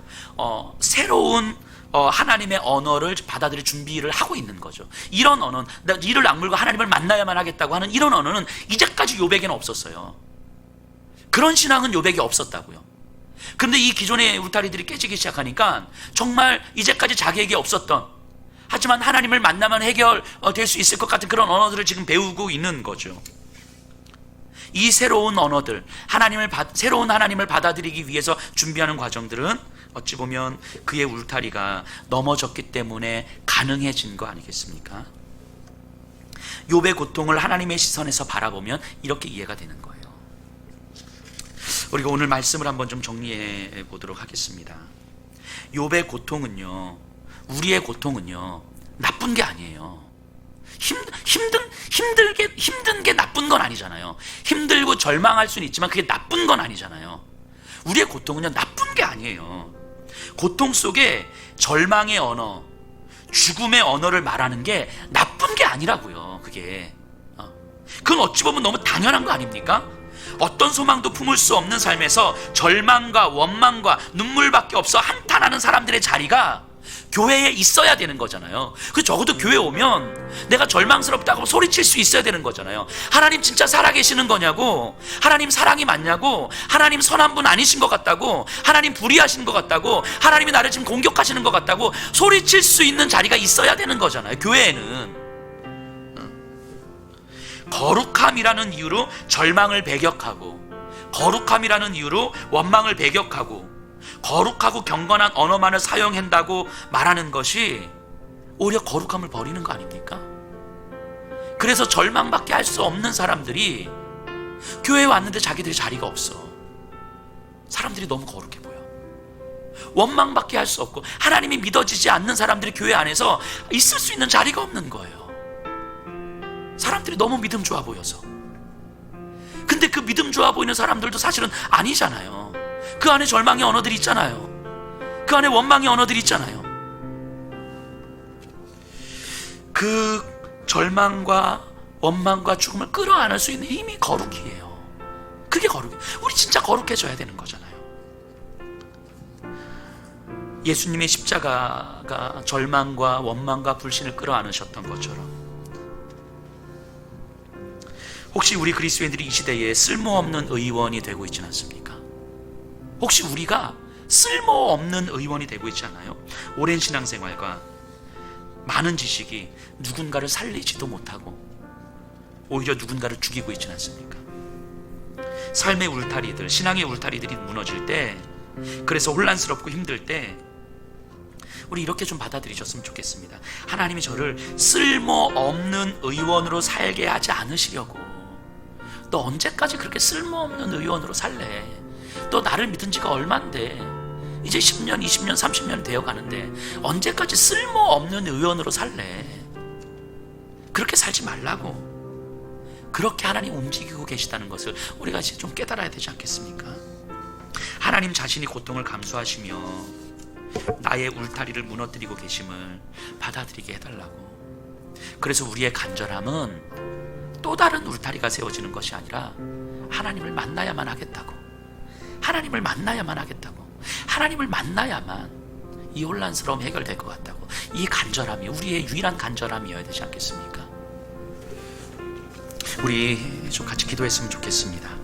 S1: 새로운 하나님의 언어를 받아들일 준비를 하고 있는 거죠. 이런 언어는, 이를 악물고 하나님을 만나야만 하겠다고 하는 이런 언어는 이제까지 욥에게는 없었어요. 그런 신앙은 욥에게 없었다고요. 그런데 이 기존의 울타리들이 깨지기 시작하니까 정말 이제까지 자기에게 없었던, 하지만 하나님을 만나면 해결될 수 있을 것 같은 그런 언어들을 지금 배우고 있는 거죠. 이 새로운 언어들, 새로운 하나님을 받아들이기 위해서 준비하는 과정들은 어찌 보면 그의 울타리가 넘어졌기 때문에 가능해진 거 아니겠습니까? 욥의 고통을 하나님의 시선에서 바라보면 이렇게 이해가 되는 거예요. 우리가 오늘 말씀을 한번 좀 정리해 보도록 하겠습니다. 욥의 고통은요, 우리의 고통은요, 나쁜 게 아니에요. 힘든 게 나쁜 건 아니잖아요. 힘들고 절망할 수는 있지만 그게 나쁜 건 아니잖아요. 우리의 고통은요, 나쁜 게 아니에요. 고통 속에 절망의 언어, 죽음의 언어를 말하는 게 나쁜 게 아니라고요. 그건 어찌 보면 너무 당연한 거 아닙니까? 어떤 소망도 품을 수 없는 삶에서 절망과 원망과 눈물밖에 없어 한탄하는 사람들의 자리가 교회에 있어야 되는 거잖아요. 그 적어도 교회 오면 내가 절망스럽다고 소리칠 수 있어야 되는 거잖아요. 하나님 진짜 살아계시는 거냐고, 하나님 사랑이 맞냐고, 하나님 선한 분 아니신 것 같다고, 하나님 불의하신 것 같다고, 하나님이 나를 지금 공격하시는 것 같다고 소리칠 수 있는 자리가 있어야 되는 거잖아요. 교회에는 거룩함이라는 이유로 절망을 배격하고, 거룩함이라는 이유로 원망을 배격하고, 거룩하고 경건한 언어만을 사용한다고 말하는 것이 오히려 거룩함을 버리는 거 아닙니까? 그래서 절망밖에 할 수 없는 사람들이 교회에 왔는데 자기들이 자리가 없어. 사람들이 너무 거룩해 보여. 원망밖에 할 수 없고 하나님이 믿어지지 않는 사람들이 교회 안에서 있을 수 있는 자리가 없는 거예요. 사람들이 너무 믿음 좋아 보여서. 근데 그 믿음 좋아 보이는 사람들도 사실은 아니잖아요. 그 안에 절망의 언어들이 있잖아요. 그 안에 원망의 언어들이 있잖아요. 그 절망과 원망과 죽음을 끌어안을 수 있는 힘이 거룩이에요. 그게 거룩이에요. 우리 진짜 거룩해져야 되는 거잖아요. 예수님의 십자가가 절망과 원망과 불신을 끌어안으셨던 것처럼, 혹시 우리 그리스도인들이 이 시대에 쓸모없는 의원이 되고 있지는 않습니까? 혹시 우리가 쓸모없는 의원이 되고 있지 않아요? 오랜 신앙생활과 많은 지식이 누군가를 살리지도 못하고 오히려 누군가를 죽이고 있지는 않습니까? 삶의 울타리들, 신앙의 울타리들이 무너질 때, 그래서 혼란스럽고 힘들 때 우리 이렇게 좀 받아들이셨으면 좋겠습니다. 하나님이 저를 쓸모없는 의원으로 살게 하지 않으시려고. 너 언제까지 그렇게 쓸모없는 의원으로 살래? 너 나를 믿은 지가 얼만데, 이제 10년, 20년, 30년 되어가는데 언제까지 쓸모없는 의원으로 살래? 그렇게 살지 말라고. 그렇게 하나님 움직이고 계시다는 것을 우리가 이제 좀 깨달아야 되지 않겠습니까? 하나님 자신이 고통을 감수하시며 나의 울타리를 무너뜨리고 계심을 받아들이게 해달라고. 그래서 우리의 간절함은 또 다른 울타리가 세워지는 것이 아니라 하나님을 만나야만 하겠다고, 하나님을 만나야만 하겠다고, 하나님을 만나야만 이 혼란스러움 해결될 것 같다고. 이 간절함이 우리의 유일한 간절함이어야 되지 않겠습니까? 우리 좀 같이 기도했으면 좋겠습니다.